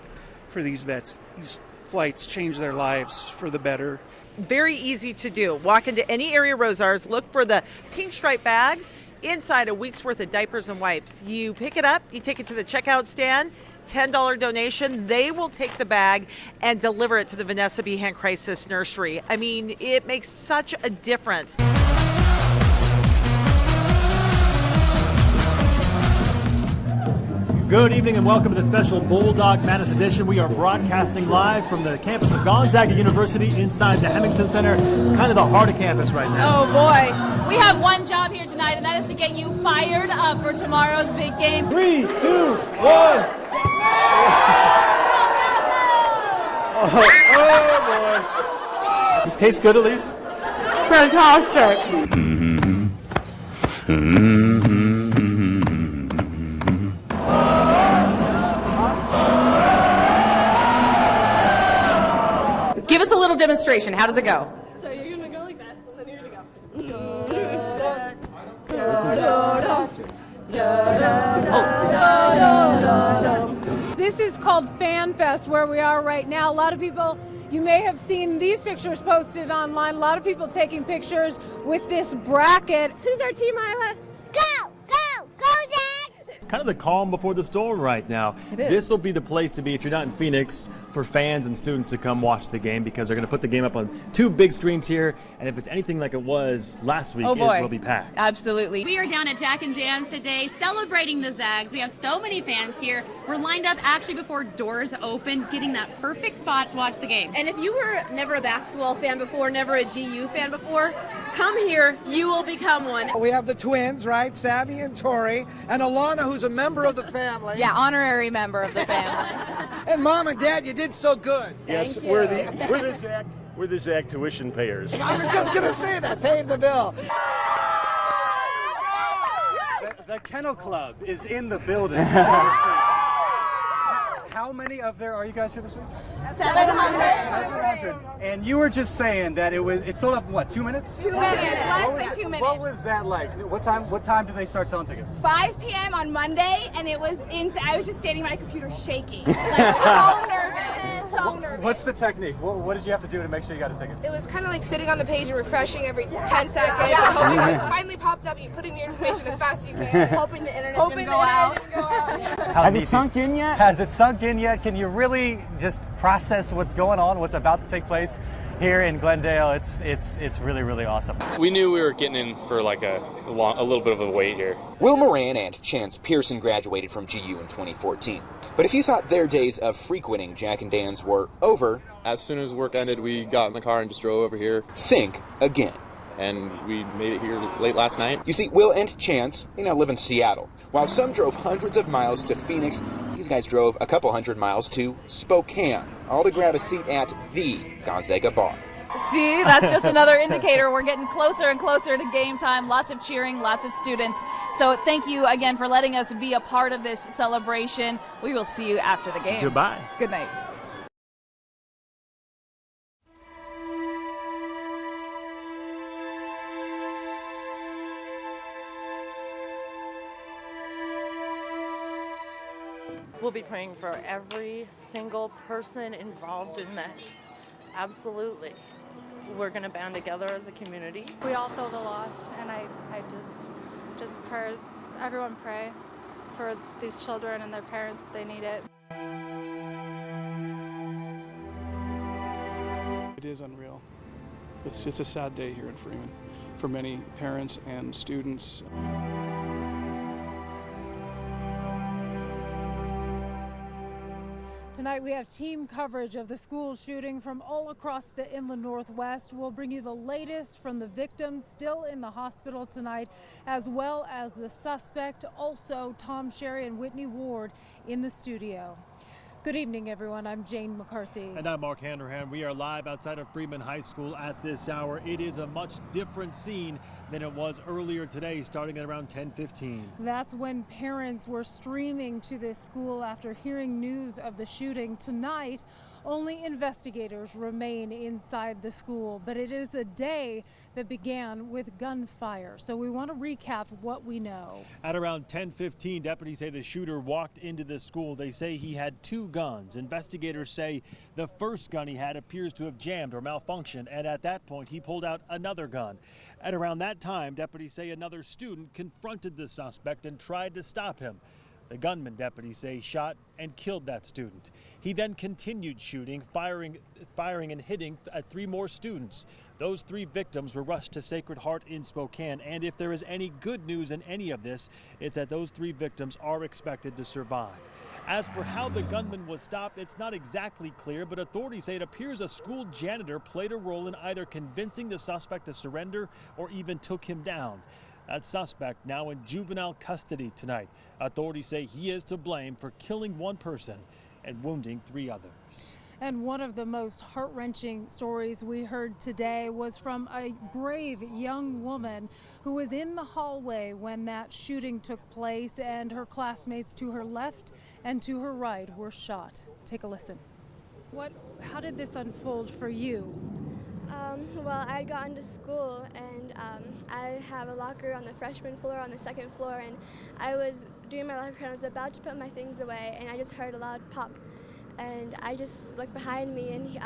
for these vets. These flights change their lives for the better. Very easy to do. Walk into any area Rosars, look for the pink stripe bags, inside a week's worth of diapers and wipes. You pick it up, you take it to the checkout stand, $10 donation. They will take the bag and deliver it to the Vanessa Behan Crisis Nursery. I mean, it makes such a difference. Good evening and welcome to the special Bulldog Madness edition. We are broadcasting live from the campus of Gonzaga University inside the Hemmington Center, kind of the heart of campus right now. Oh boy, we have one job here tonight, and that is to get you fired up for tomorrow's big game. 3, 2, 1. Oh boy. It tastes good at least? Fantastic. Give us a little demonstration. How does it go? So you're going to go like that. So you're going to go. This is called Fan Fest, where we are right now. A lot of people, you may have seen these pictures posted online. A lot of people taking pictures with this bracket. Who's our team, Isla? Go, go, go, Zags! It's kind of the calm before the storm right now. It is. This will be the place to be if you're not in Phoenix for fans and students to come watch the game because they're going to put the game up on 2 big screens here. And if it's anything like it was last week, Oh boy. it will be packed. Absolutely. We are down at Jack and Dan's today celebrating the Zags. We have so many fans here. We're lined up actually before doors open, getting that perfect spot to watch the game. And if you were never a basketball fan before, never a GU fan before, come here. You will become one. We have the twins, right? Savvy and Tori, and Alana, who's a member of the family. Yeah, honorary member of the family. And Mom and Dad, you did so good. Yes, we're the Zag tuition payers. I was just going to say that, paying the bill. The Kennel Club is in the building. How many of there are you guys here this week? 700. And you were just saying that it sold out in what, 2 minutes? 2 minutes, less than 2 minutes. What was that like? What time did they start selling tickets? 5 p.m. on Monday, and it was insane. I was just standing at my computer shaking. Like, so nervous. So so nervous. What's the technique? What did you have to do to make sure you got a ticket? It was kind of like sitting on the page and refreshing every 10 seconds and hoping it finally popped up and you put in your information as fast as you can. Hoping the internet didn't go out. Has it sunk in yet? Has it sunk in yet? Can you really just process what's going on, what's about to take place here in Glendale? It's really, really awesome. We knew we were getting in for like a little bit of a wait here. Will Moran and Chance Pearson graduated from GU in 2014. But if you thought their days of frequenting Jack and Dan's were over, as soon as work ended, we got in the car and just drove over here. Think again. And we made it here late last night. You see, Will and Chance, they now live in Seattle. While some drove hundreds of miles to Phoenix, these guys drove a couple hundred miles to Spokane, all to grab a seat at the Gonzaga bar. See, that's just another indicator. We're getting closer and closer to game time. Lots of cheering, lots of students. So thank you again for letting us be a part of this celebration. We will see you after the game. Goodbye. Good night. We'll be praying for every single person involved in this. Absolutely. We're going to band together as a community. We all feel the loss, and I just prayers. Everyone pray for these children and their parents. They need it. It is unreal. It's a sad day here in Freeman for many parents and students. Tonight we have team coverage of the school shooting from all across the inland Northwest. We'll bring you the latest from the victims still in the hospital tonight, as well as the suspect, also Tom Sherry and Whitney Ward in the studio. Good evening, everyone. I'm Jane McCarthy. And I'm Mark Handerhan. We are live outside of Freeman High School at this hour. It is a much different scene than it was earlier today, starting at around 10:15. That's when parents were streaming to this school after hearing news of the shooting. Tonight, only investigators remain inside the school, but it is a day that began with gunfire. So we want to recap what we know. At around 10:15, deputies say the shooter walked into the school. They say he had two guns. Investigators say the first gun he had appears to have jammed or malfunctioned, and at that point he pulled out another gun. At around that time, deputies say another student confronted the suspect and tried to stop him. The gunman, deputies say, shot and killed that student. He then continued shooting, firing and hitting at three more students. Those three victims were rushed to Sacred Heart in Spokane, and if there is any good news in any of this, it's that those three victims are expected to survive. As for how the gunman was stopped, it's not exactly clear, but authorities say it appears a school janitor played a role in either convincing the suspect to surrender or even took him down. That suspect now in juvenile custody tonight. Authorities say he is to blame for killing one person and wounding three others. And one of the most heart-wrenching stories we heard today was from a brave young woman who was in the hallway when that shooting took place, and her classmates to her left and to her right were shot. Take a listen. How did this unfold for you? Well, I had gotten to school, and I have a locker on the freshman floor on the second floor, and I was doing my locker and I was about to put my things away, and I just heard a loud pop, and I just looked behind me, and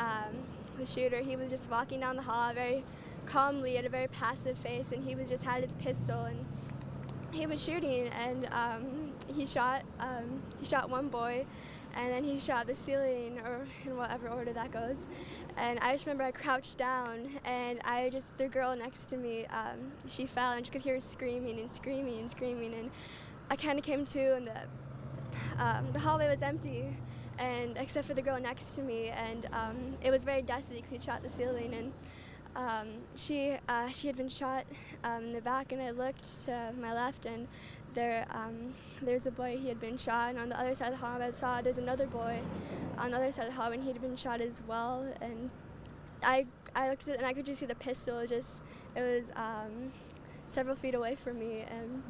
the shooter, he was just walking down the hall very calmly, had a very passive face, and he was just had his pistol, and he was shooting, and he shot one boy, and then he shot the ceiling, or in whatever order that goes. And I just remember I crouched down, and the girl next to me, she fell, and I just could hear her screaming and screaming and screaming. And I kind of came to, and the hallway was empty, and except for the girl next to me, and it was very dusty because he shot the ceiling. And she had been shot in the back, and I looked to my left, and there's a boy, he had been shot, and on the other side of the hall I saw there's another boy on the other side of the hall, and he'd been shot as well. And I looked at it, and I could just see the pistol. It was several feet away from me. And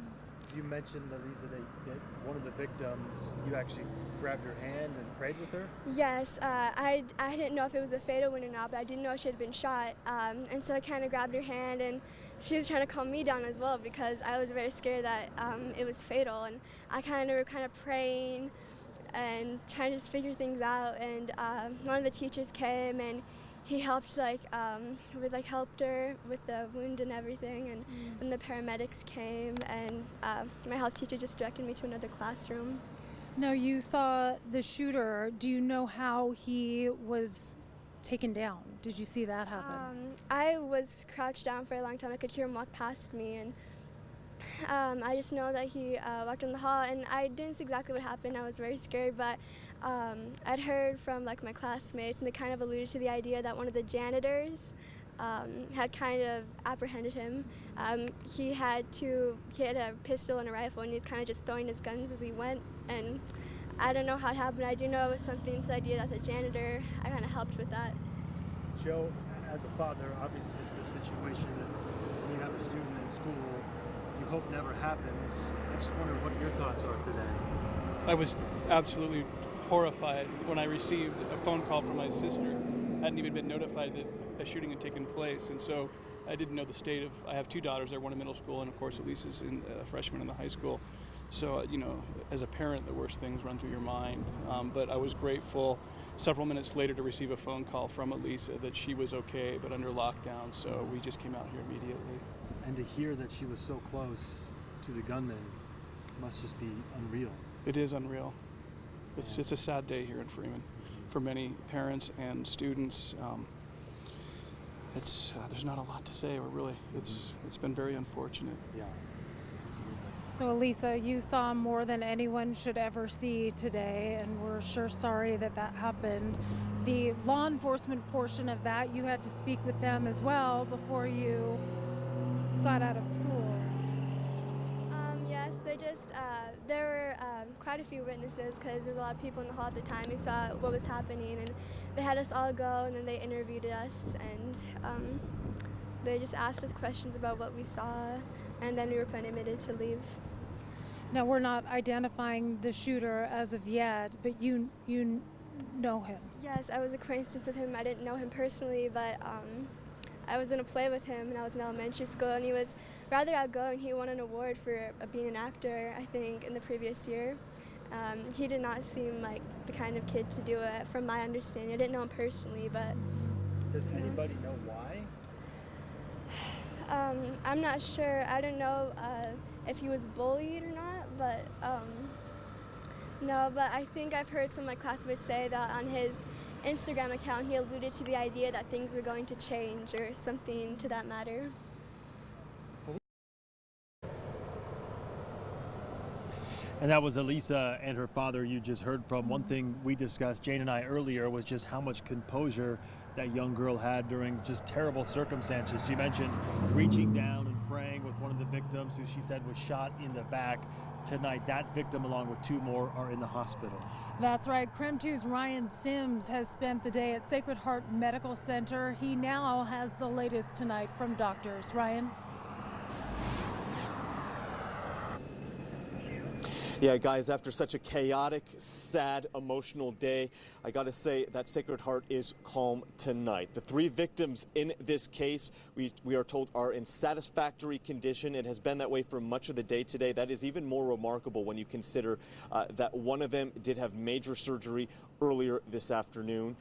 you mentioned, Lisa, that one of the victims, you actually grabbed her hand and prayed with her? Yes, I didn't know if it was a fatal wound or not, but I did know she had been shot, and so I kind of grabbed her hand, and she was trying to calm me down as well because I was very scared that it was fatal, and I kind of praying, and trying to just figure things out. And one of the teachers came and he helped helped her with the wound and everything. And then the paramedics came, and my health teacher just directed me to another classroom. Now, you saw the shooter. Do you know how he was taken down? Did you see that happen? I was crouched down for a long time. I could hear him walk past me, and I just know that he walked in the hall, and I didn't see exactly what happened. I was very scared, but I'd heard from my classmates, and they kind of alluded to the idea that one of the janitors had kind of apprehended him. He had a pistol and a rifle, and he was kind of just throwing his guns as he went. And I don't know how it happened. I do know it was something to the idea that the janitor, I kind of helped with that. Joe, as a father, obviously this is a situation that when you have a student in school, you hope never happens. I just wonder what your thoughts are today. I was absolutely horrified when I received a phone call from my sister. I hadn't even been notified that a shooting had taken place, and so I didn't know the state of. I have two daughters. They're one in middle school, and of course Elise is a freshman in the high school. So as a parent, the worst things run through your mind. But I was grateful several minutes later to receive a phone call from Elisa that she was okay, but under lockdown. So we just came out here immediately. And to hear that she was so close to the gunman must just be unreal. It is unreal. It's a sad day here in Freeman for many parents and students. There's not a lot to say. It's been very unfortunate. Yeah. So, Elisa, you saw more than anyone should ever see today, and we're sure sorry that happened. The law enforcement portion of that, you had to speak with them as well before you got out of school. Yes, there were quite a few witnesses because there was a lot of people in the hall at the time who saw what was happening, and they had us all go, and then they interviewed us, and they just asked us questions about what we saw, and then we were permitted to leave. Now, we're not identifying the shooter as of yet, but you know him. Yes, I was acquaintances with him. I didn't know him personally, but I was in a play with him, and I was in elementary school, and he was rather outgoing. He won an award for being an actor, I think, in the previous year. He did not seem like the kind of kid to do it, from my understanding. I didn't know him personally, but... Does anybody know why? I'm not sure. I don't know if he was bullied or not, but no, but I think I've heard some of my classmates say that on his Instagram account he alluded to the idea that things were going to change or something to that matter. And that was Elisa and her father you just heard from. One thing we discussed, Jane and I, earlier was just how much composure that young girl had during just terrible circumstances. She mentioned reaching down and praying with one of the victims who she said was shot in the back. Tonight, that victim along with two more are in the hospital. That's right. KREM 2's Ryan Sims has spent the day at Sacred Heart Medical Center. He now has the latest tonight from doctors. Ryan? Yeah, guys, after such a chaotic, sad, emotional day, I got to say that Sacred Heart is calm tonight. The three victims in this case, we are told, are in satisfactory condition. It has been that way for much of the day today. That is even more remarkable when you consider that one of them did have major surgery earlier this afternoon.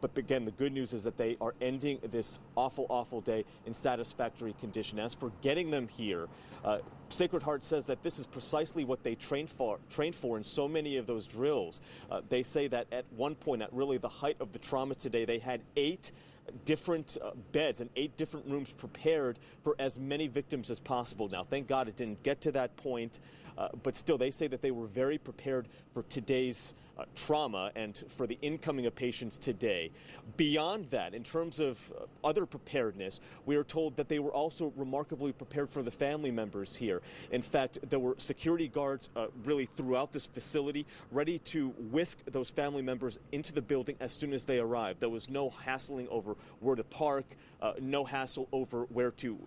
But again, the good news is that they are ending this awful, awful day in satisfactory condition. As for getting them here, Sacred Heart says that this is precisely what they trained for in so many of those drills. They say that at one point, at really the height of the trauma today, they had 8 different beds and 8 different rooms prepared for as many victims as possible. Now, thank God it didn't get to that point, but still, they say that they were very prepared for today's trauma and for the incoming of patients today. Beyond that, in terms of other preparedness, we are told that they were also remarkably prepared for the family members here. In fact, there were security guards really throughout this facility ready to whisk those family members into the building as soon as they arrived. There was no hassling over where to park, no hassle over where to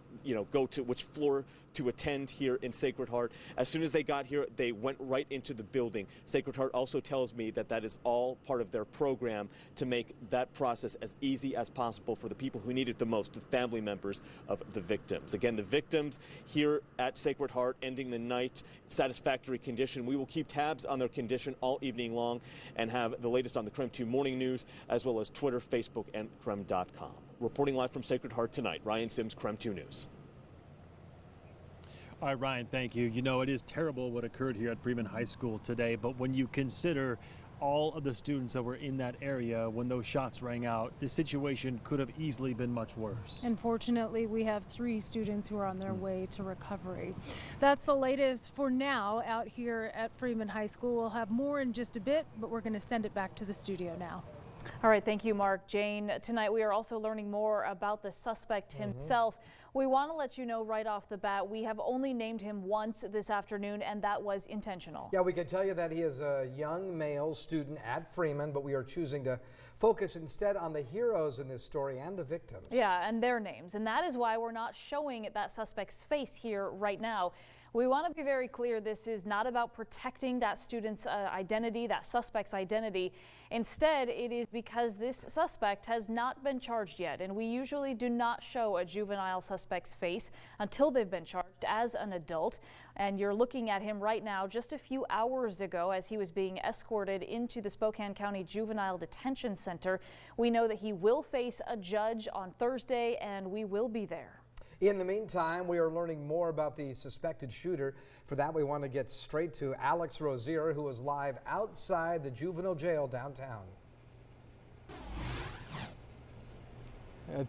go to which floor to attend here in Sacred Heart. As soon as they got here, they went right into the building. Sacred Heart also tells me me that that is all part of their program to make that process as easy as possible for the people who need it the most, the family members of the victims. Again, the victims here at Sacred Heart ending the night in satisfactory condition. We will keep tabs on their condition all evening long and have the latest on the KREM 2 Morning News, as well as Twitter, Facebook, and KREM.com. Reporting live from Sacred Heart tonight, Ryan Sims, KREM 2 News. All right, Ryan, thank you. You know, it is terrible what occurred here at Freeman High School today, but when you consider all of the students that were in that area when those shots rang out, the situation could have easily been much worse. Unfortunately, we have 3 students who are on their way to recovery. That's the latest for now out here at Freeman High School. We'll have more in just a bit, but we're going to send it back to the studio now. All right, thank you, Mark. Jane, tonight we are also learning more about the suspect himself. We want to let you know right off the bat, we have only named him once this afternoon, and that was intentional. Yeah, we can tell you that he is a young male student at Freeman, but we are choosing to focus instead on the heroes in this story and the victims. Yeah, and their names, and that is why we're not showing that suspect's face here right now. We want to be very clear, this is not about protecting that student's identity, that suspect's identity. Instead, it is because this suspect has not been charged yet, and we usually do not show a juvenile suspect's face until they've been charged as an adult. And you're looking at him right now just a few hours ago as he was being escorted into the Spokane County Juvenile Detention Center. We know that he will face a judge on Thursday, and we will be there. In the meantime, we are learning more about the suspected shooter. For that, we want to get straight to Alex Rozier, who is live outside the juvenile jail downtown.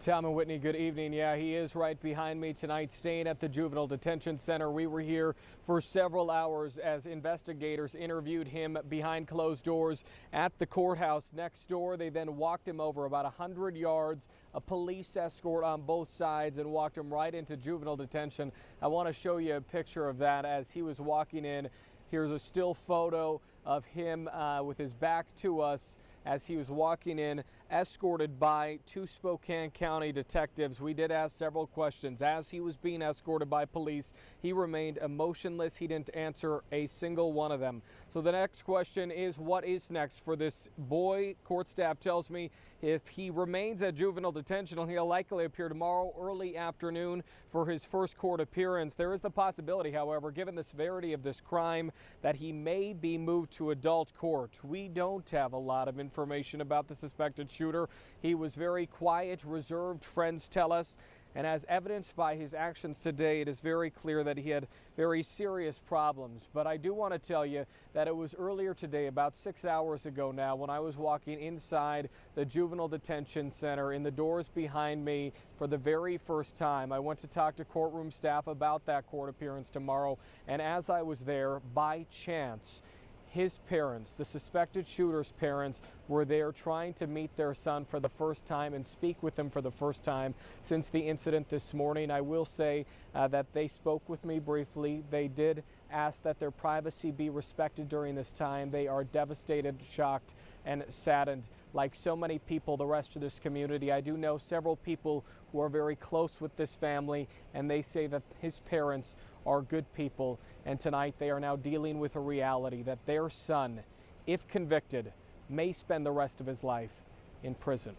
Tom and Whitney, good evening. Yeah, he is right behind me tonight, staying at the Juvenile Detention Center. We were here for several hours as investigators interviewed him behind closed doors at the courthouse next door. They then walked him over about 100 yards, a police escort on both sides, and walked him right into juvenile detention. I want to show you a picture of that as he was walking in. Here's a still photo of him with his back to us as he was walking in, escorted by 2 Spokane County detectives. We did ask several questions. As he was being escorted by police, he remained emotionless. He didn't answer a single one of them. So the next question is, what is next for this boy? Court staff tells me if he remains at juvenile detention, he'll likely appear tomorrow early afternoon for his first court appearance. There is the possibility, however, given the severity of this crime, that he may be moved to adult court. We don't have a lot of information about the suspected shooter. He was very quiet, reserved, friends tell us. And as evidenced by his actions today, it is very clear that he had very serious problems. But I do want to tell you that it was earlier today, about 6 hours ago now, when I was walking inside the Juvenile Detention Center in the doors behind me for the very first time. I went to talk to courtroom staff about that court appearance tomorrow. And as I was there, by chance, his parents, the suspected shooter's parents, were there trying to meet their son for the first time and speak with him for the first time since the incident this morning. I will say that they spoke with me briefly. They did ask that their privacy be respected during this time. They are devastated, shocked, and saddened. Like so many people, the rest of this community, I do know several people who are very close with this family, and they say that his parents are good people. And tonight they are now dealing with a reality that their son, if convicted, may spend the rest of his life in prison.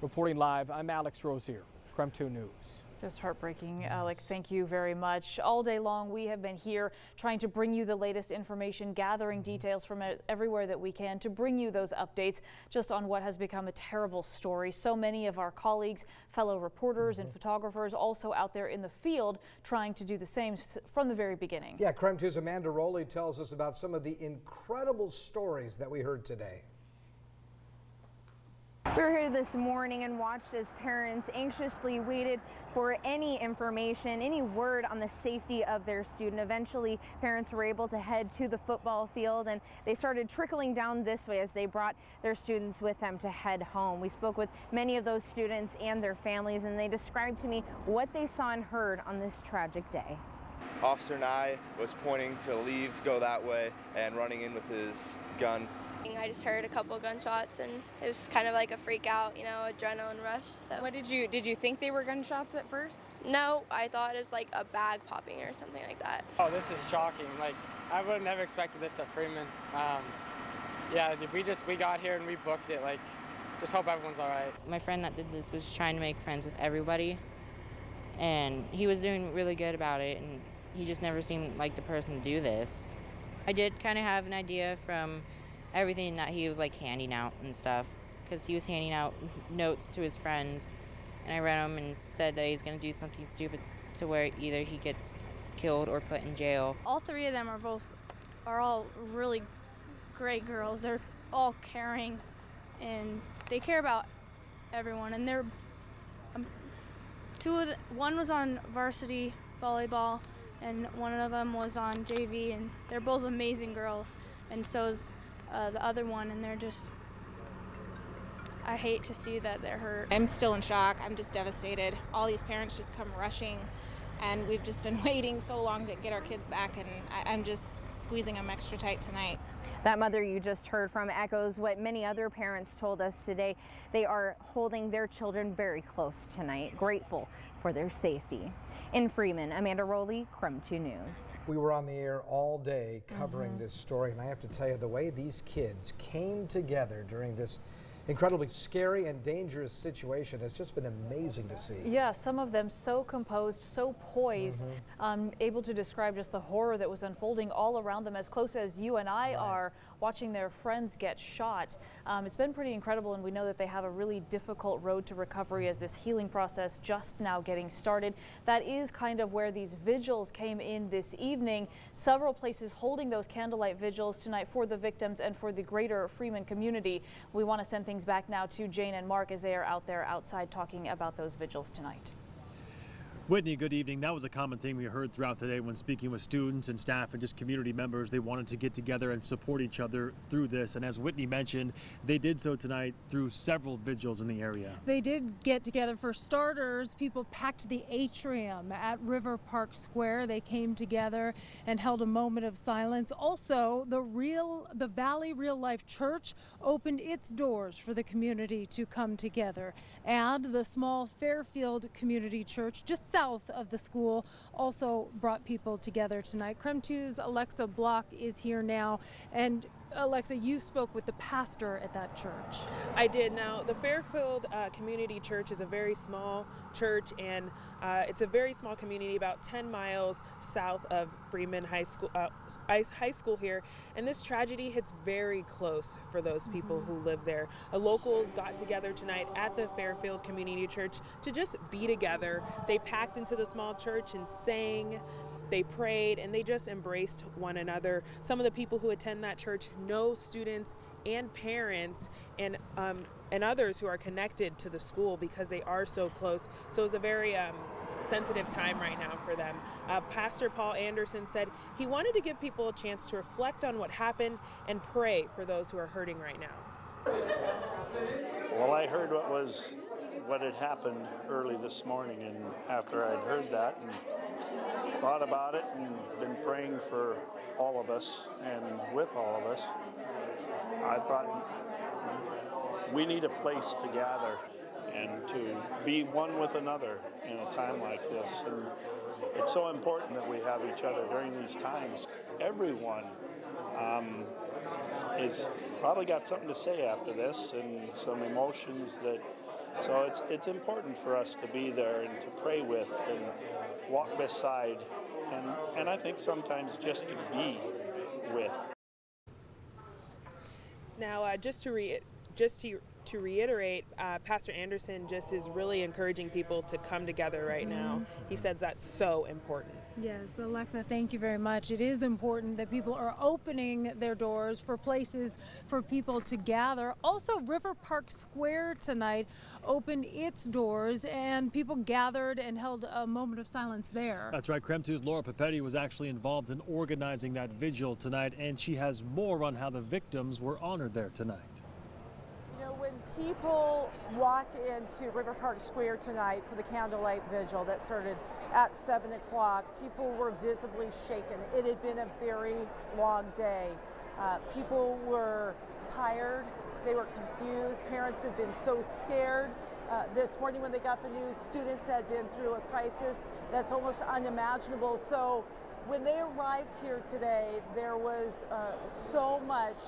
Reporting live, I'm Alex Rozier, KREM 2 News. Just heartbreaking, Alex. Thank you very much. All day long, we have been here trying to bring you the latest information, gathering details from everywhere that we can to bring you those updates just on what has become a terrible story. So many of our colleagues, fellow reporters and photographers also out there in the field trying to do the same from the very beginning. Yeah, KREM 2's Amanda Rowley tells us about some of the incredible stories that we heard today. We were here this morning and watched as parents anxiously waited for any information, any word on the safety of their student. Eventually, parents were able to head to the football field, and they started trickling down this way as they brought their students with them to head home. We spoke with many of those students and their families, and they described to me what they saw and heard on this tragic day. Officer Nye was pointing to leave, go that way, and running in with his gun. I just heard a couple gunshots, and it was kind of like a freak out, you know, adrenaline rush. So. What did you think they were gunshots at first? No, I thought it was like a bag popping or something like that. Oh, this is shocking. Like, I would have never expected this at Freeman. Yeah, we got here and we booked it. Like, just hope everyone's all right. My friend that did this was trying to make friends with everybody, and he was doing really good about it, and he just never seemed like the person to do this. I did kind of have an idea from everything that he was like handing out and stuff, because he was handing out notes to his friends, and I read them and said that he's going to do something stupid to where either he gets killed or put in jail. All three of them are all really great girls. They're all caring, and they care about everyone. And they're one was on varsity volleyball, and one of them was on JV, and they're both amazing girls. And so is the other one, and they're just. I hate to see that they're hurt. I'm still in shock. I'm just devastated. All these parents just come rushing, and we've just been waiting so long to get our kids back, and I'm just squeezing them extra tight tonight. That mother you just heard from echoes what many other parents told us today. They are holding their children very close tonight, grateful for their safety. In Freeman, Amanda Rowley, KREM 2 News. We were on the air all day covering this story, and I have to tell you, the way these kids came together during this incredibly scary and dangerous situation has just been amazing to see. Yeah, some of them so composed, so poised, able to describe just the horror that was unfolding all around them, as close as you and I are watching their friends get shot. It's been pretty incredible, and we know that they have a really difficult road to recovery as this healing process just now getting started. That is kind of where these vigils came in this evening. Several places holding those candlelight vigils tonight for the victims and for the greater Freeman community. We want to send things back now to Jane and Mark as they are out there outside talking about those vigils tonight. Whitney, good evening. That was a common theme we heard throughout the day when speaking with students and staff and just community members. They wanted to get together and support each other through this. And as Whitney mentioned, they did so tonight through several vigils in the area. They did get together. For starters, people packed the atrium at River Park Square. They came together and held a moment of silence. Also, the Valley Real Life Church opened its doors for the community to come together. And the small Fairfield Community Church, just south of the school, also brought people together tonight. KREM 2's Alexa Block is here now. And Alexa, you spoke with the pastor at that church. I did. Now, the Fairfield Community Church is a very small church, and it's a very small community about 10 miles south of Freeman High School here. And this tragedy hits very close for those people who live there. Locals got together tonight at the Fairfield Community Church to just be together. They packed into the small church and sang. They prayed, and they just embraced one another. Some of the people who attend that church know students and parents and others who are connected to the school because they are so close. So it's a very sensitive time right now for them. Pastor Paul Anderson said he wanted to give people a chance to reflect on what happened and pray for those who are hurting right now. Well, I heard what had happened early this morning, and after I'd heard that and thought about it and been praying for all of us and with all of us, I thought we need a place to gather and to be one with another in a time like this. And it's so important that we have each other during these times. Everyone is probably got something to say after this and some emotions so it's important for us to be there and to pray with and walk beside, and I think sometimes just to be with. Now, just to reiterate, Pastor Anderson just is really encouraging people to come together right now. He says that's so important. Yes, Alexa, thank you very much. It is important that people are opening their doors for places for people to gather. Also, River Park Square tonight opened its doors, and people gathered and held a moment of silence there. That's right. KREM 2's Laura Papetti was actually involved in organizing that vigil tonight, and she has more on how the victims were honored there tonight. You know, when people walked into River Park Square tonight for the candlelight vigil that started at 7 o'clock, people were visibly shaken. It had been a very long day. People were tired. They were confused. Parents had been so scared. This morning when they got the news, students had been through a crisis that's almost unimaginable. So when they arrived here today, there was so much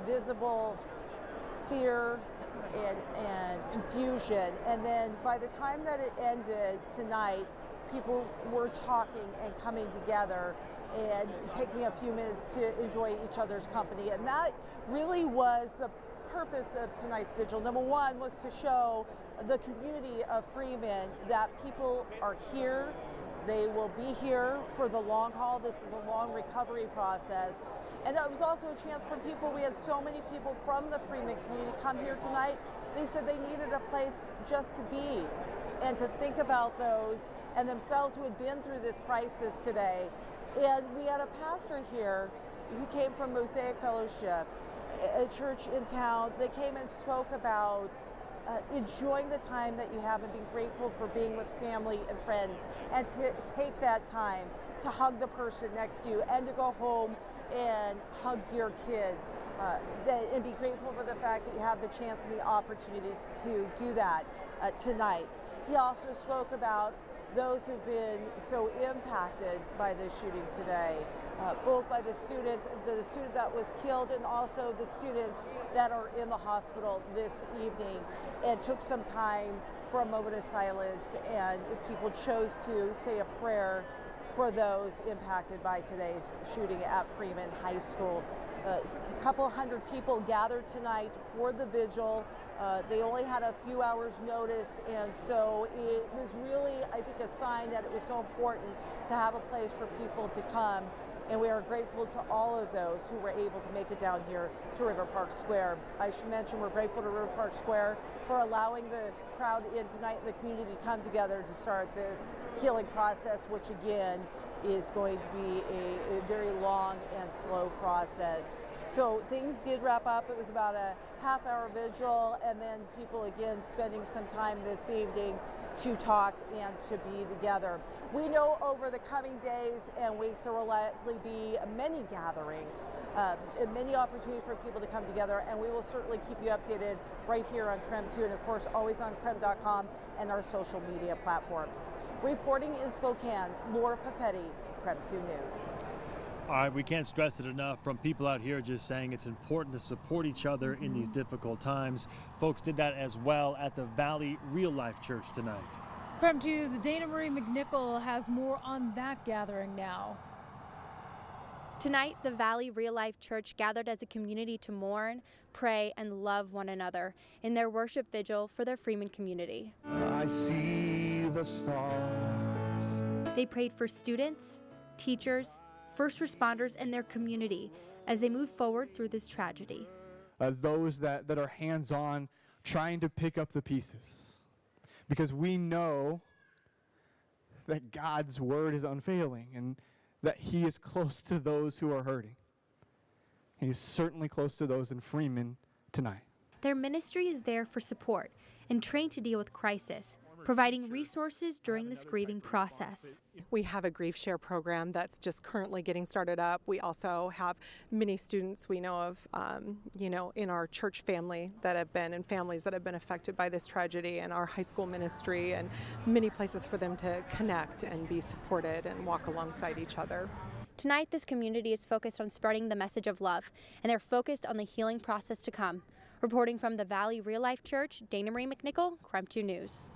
visible fear and confusion. And then by the time that it ended tonight, people were talking and coming together and taking a few minutes to enjoy each other's company. And that really was the purpose of tonight's vigil. Number one was to show the community of Freeman that people are here. They will be here for the long haul. This is a long recovery process. And it was also a chance for people. We had so many people from the Freeman community come here tonight. They said they needed a place just to be and to think about those and themselves who had been through this crisis today. And we had a pastor here who came from Mosaic Fellowship, a church in town. They came and spoke about enjoying the time that you have and being grateful for being with family and friends, and to take that time to hug the person next to you and to go home and hug your kids and be grateful for the fact that you have the chance and the opportunity to do that tonight. He also spoke about those who've been so impacted by this shooting today, both by the student that was killed and also the students that are in the hospital this evening, and took some time for a moment of silence, and people chose to say a prayer for those impacted by today's shooting at Freeman High School. A couple hundred people gathered tonight for the vigil. They only had a few hours notice, and so it was really, I think, a sign that it was so important to have a place for people to come. And we are grateful to all of those who were able to make it down here to River Park Square. I should mention we're grateful to River Park Square for allowing the crowd in tonight and the community to come together to start this healing process, which again is going to be a very long and slow process. So things did wrap up. It was about a half-hour vigil, and then people again spending some time this evening to talk and to be together. We know over the coming days and weeks there will likely be many gatherings, many opportunities for people to come together, and we will certainly keep you updated right here on KREM 2, and of course always on KREM.com and our social media platforms. Reporting in Spokane, Laura Papetti, KREM 2 News. All right, we can't stress it enough from people out here just saying it's important to support each other in these difficult times. Folks did that as well at the Valley Real Life Church tonight. KREM 2's Dana Marie McNichol has more on that gathering now. Tonight, the Valley Real Life Church gathered as a community to mourn, pray, and love one another in their worship vigil for their Freeman community. I see the stars. They prayed for students, teachers, first responders, and their community as they move forward through this tragedy. Those that are hands-on, trying to pick up the pieces. Because we know that God's word is unfailing and that He is close to those who are hurting. And He's certainly close to those in Freeman tonight. Their ministry is there for support and trained to deal with crisis, providing resources during this grieving process. We have a grief share program that's just currently getting started up. We also have many students we know of, in our church family that have been, and families that have been affected by this tragedy, and our high school ministry, and many places for them to connect and be supported and walk alongside each other. Tonight, this community is focused on spreading the message of love, and they're focused on the healing process to come. Reporting from the Valley Real Life Church, Dana Marie McNichol, KREM 2 News.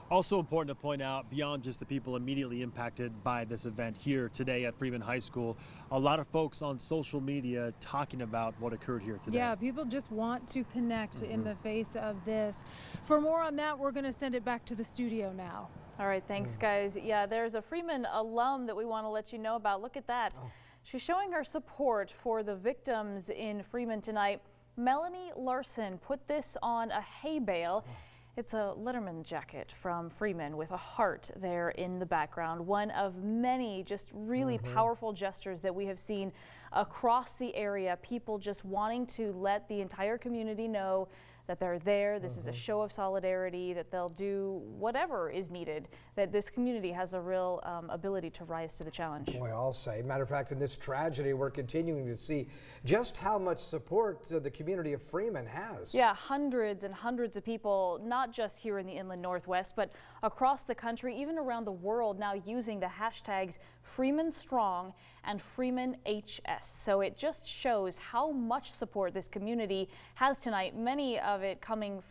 Also important to point out, beyond just the people immediately impacted by this event here today at Freeman High School, a lot of folks on social media talking about what occurred here today. Yeah, people just want to connect in the face of this. For more on that, we're going to send it back to the studio now. All right, thanks, guys. Yeah, there's a Freeman alum that we want to let you know about. Look at that. She's showing her support for the victims in Freeman tonight. Melanie Larson put this on a hay bale. It's a Letterman jacket from Freeman with a heart there in the background. One of many just really powerful gestures that we have seen across the area. People just wanting to let the entire community know that they're there. This is a show of solidarity, that they'll do whatever is needed, that this community has a real ability to rise to the challenge. Boy, I'll say. Matter of fact, in this tragedy, we're continuing to see just how much support the community of Freeman has. Yeah, hundreds and hundreds of people, not just here in the Inland Northwest, but across the country, even around the world, now using the hashtags Freeman Strong and Freeman HS. So it just shows how much support this community has tonight. Much of it coming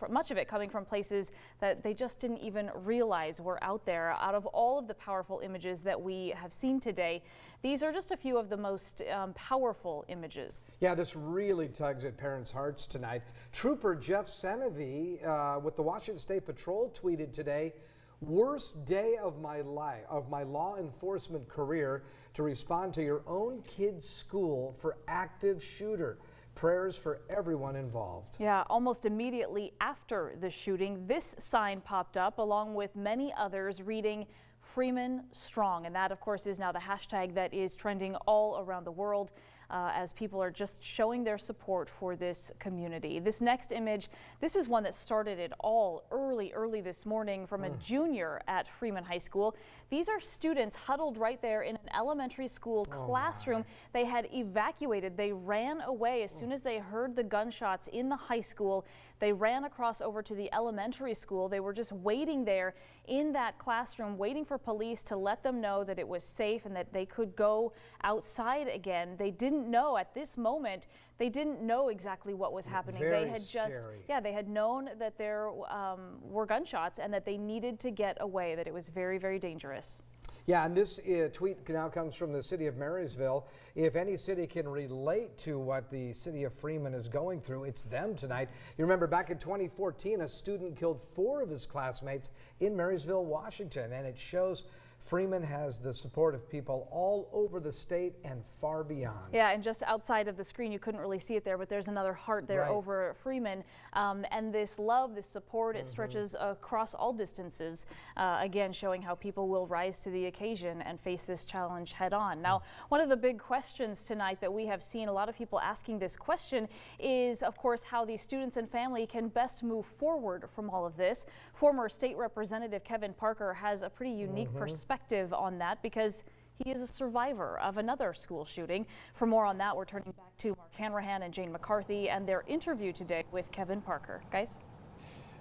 from places that they just didn't even realize were out there. Out of all of the powerful images that we have seen today, these are just a few of the most powerful images. Yeah, this really tugs at parents' hearts tonight. Trooper Jeff Senevy with the Washington State Patrol tweeted today, "Worst day of my life, of my law enforcement career, to respond to your own kid's school for active shooter. Prayers for everyone involved." Yeah, almost immediately after the shooting, this sign popped up along with many others reading Freeman Strong. And that, of course, is now the hashtag that is trending all around the world as people are just showing their support for this community. This next image, this is one that started it all early this morning from a junior at Freeman High School. These are students huddled right there in an elementary school classroom. They had evacuated. They ran away as soon as they heard the gunshots in the high school. They ran across over to the elementary school. They were just waiting there in that classroom, waiting for police to let them know that it was safe and that they could go outside again. They didn't know at this moment, they didn't know exactly what was happening. Very they had scary. they had known that there were gunshots and that they needed to get away, that it was very, very dangerous. Yeah, and this tweet now comes from the city of Marysville. If any city can relate to what the city of Freeman is going through, it's them tonight. You remember back in 2014, a student killed 4 of his classmates in Marysville, Washington, and it shows Freeman has the support of people all over the state and far beyond. Yeah, and just outside of the screen, you couldn't really see it there, but there's another heart there over Freeman. And this love, this support, it stretches across all distances, again, showing how people will rise to the occasion and face this challenge head on. Now, one of the big questions tonight that we have seen a lot of people asking this question is, of course, how these students and family can best move forward from all of this. Former State Representative Kevin Parker has a pretty unique perspective on that because he is a survivor of another school shooting. For more on that, we're turning back to Mark Hanrahan and Jane McCarthy and their interview today with Kevin Parker. Guys?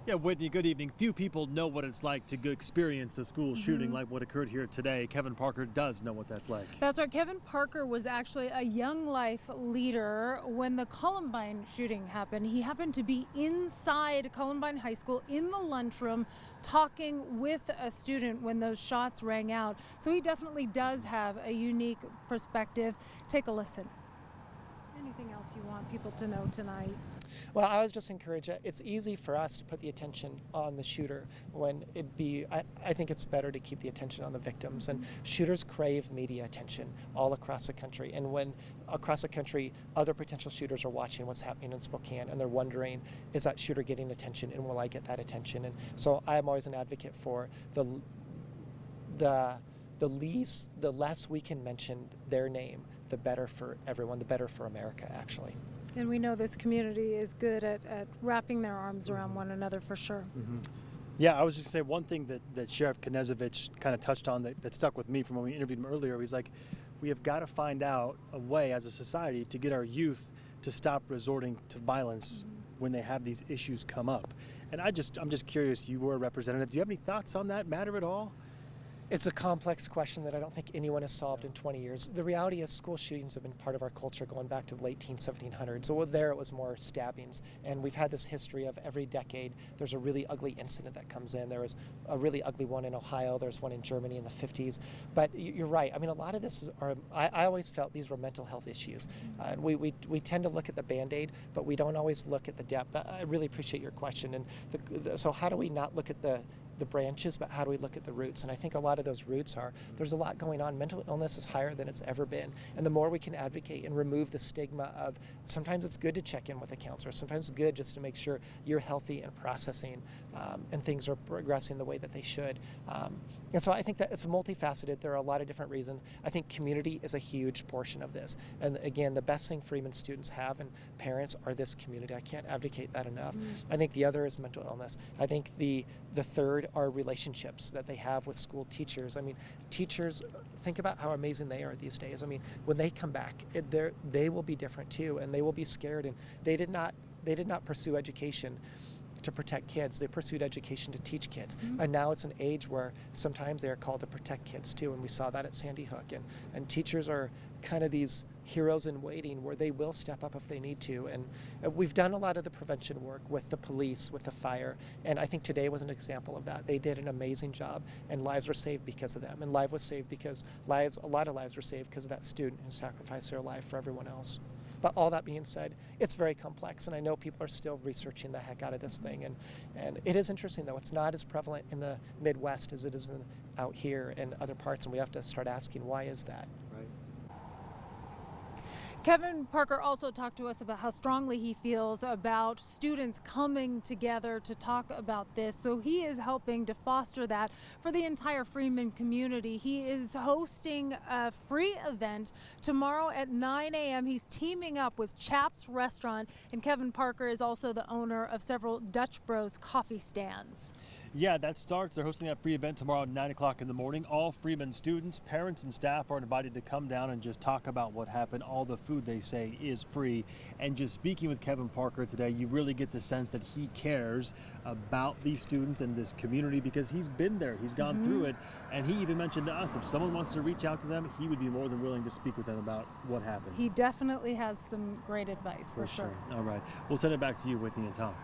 Yeah, Whitney, good evening. Few people know what it's like to go experience a school shooting like what occurred here today. Kevin Parker does know what that's like. That's right. Kevin Parker was actually a Young Life leader when the Columbine shooting happened. He happened to be inside Columbine High School in the lunchroom talking with a student when those shots rang out. So he definitely does have a unique perspective. Take a listen. Anything else you want people to know tonight? Well, I was just encouraged. It's easy for us to put the attention on the shooter when I think it's better to keep the attention on the victims. And shooters crave media attention all across the country. And when across the country, other potential shooters are watching what's happening in Spokane and they're wondering, is that shooter getting attention and will I get that attention? And so I'm always an advocate for the less we can mention their name, the better for everyone, the better for America, actually. And we know this community is good at wrapping their arms around one another for sure. Yeah, I was just going to say one thing that Sheriff Knezevich kind of touched on that stuck with me from when we interviewed him earlier. He's like, we have got to find out a way as a society to get our youth to stop resorting to violence when they have these issues come up. And I'm just curious, you were a representative. Do you have any thoughts on that matter at all? It's a complex question that I don't think anyone has solved in 20 years. The reality is school shootings have been part of our culture going back to the late 1700s. So there it was more stabbings. And we've had this history of every decade there's a really ugly incident that comes in. There was a really ugly one in Ohio. There's one in Germany in the 50s. But you're right. I mean, a lot of this I always felt these were mental health issues. We tend to look at the Band-Aid, but we don't always look at the depth. I really appreciate your question. And so how do we not look at the branches, but how do we look at the roots? And I think a lot of those roots are, there's a lot going on. Mental illness is higher than it's ever been. And the more we can advocate and remove the stigma of, sometimes it's good to check in with a counselor, sometimes it's good just to make sure you're healthy and processing and things are progressing the way that they should. And so I think that it's multifaceted. There are a lot of different reasons. I think community is a huge portion of this. And again, the best thing Freeman students have and parents are this community. I can't advocate that enough. I think the other is mental illness. I think the third are relationships that they have with school teachers. I mean, teachers, think about how amazing they are these days. I mean, when they come back, they will be different too, and they will be scared. And they did not pursue education to protect kids. They pursued education to teach kids. And now it's an age where sometimes they are called to protect kids too. And we saw that at Sandy Hook. And teachers are kind of these heroes in waiting where they will step up if they need to. And we've done a lot of the prevention work with the police, with the fire. And I think today was an example of that. They did an amazing job, and lives were saved because of them. And life was saved because a lot of lives were saved because of that student who sacrificed their life for everyone else. But all that being said, it's very complex, and I know people are still researching the heck out of this thing. And it is interesting, though. It's not as prevalent in the Midwest as it is out here in other parts, and we have to start asking, why is that? Kevin Parker also talked to us about how strongly he feels about students coming together to talk about this. So he is helping to foster that for the entire Freeman community. He is hosting a free event tomorrow at 9 a.m. He's teaming up with Chaps Restaurant, and Kevin Parker is also the owner of several Dutch Bros coffee stands. Yeah, that starts. They're hosting that free event tomorrow at 9 o'clock in the morning. All Freeman students, parents, and staff are invited to come down and just talk about what happened. All the food, they say, is free. And just speaking with Kevin Parker today, you really get the sense that he cares about these students and this community because he's been there. He's gone through it. And he even mentioned to us, if someone wants to reach out to them, he would be more than willing to speak with them about what happened. He definitely has some great advice, for sure. All right. We'll send it back to you, Whitney and Tom.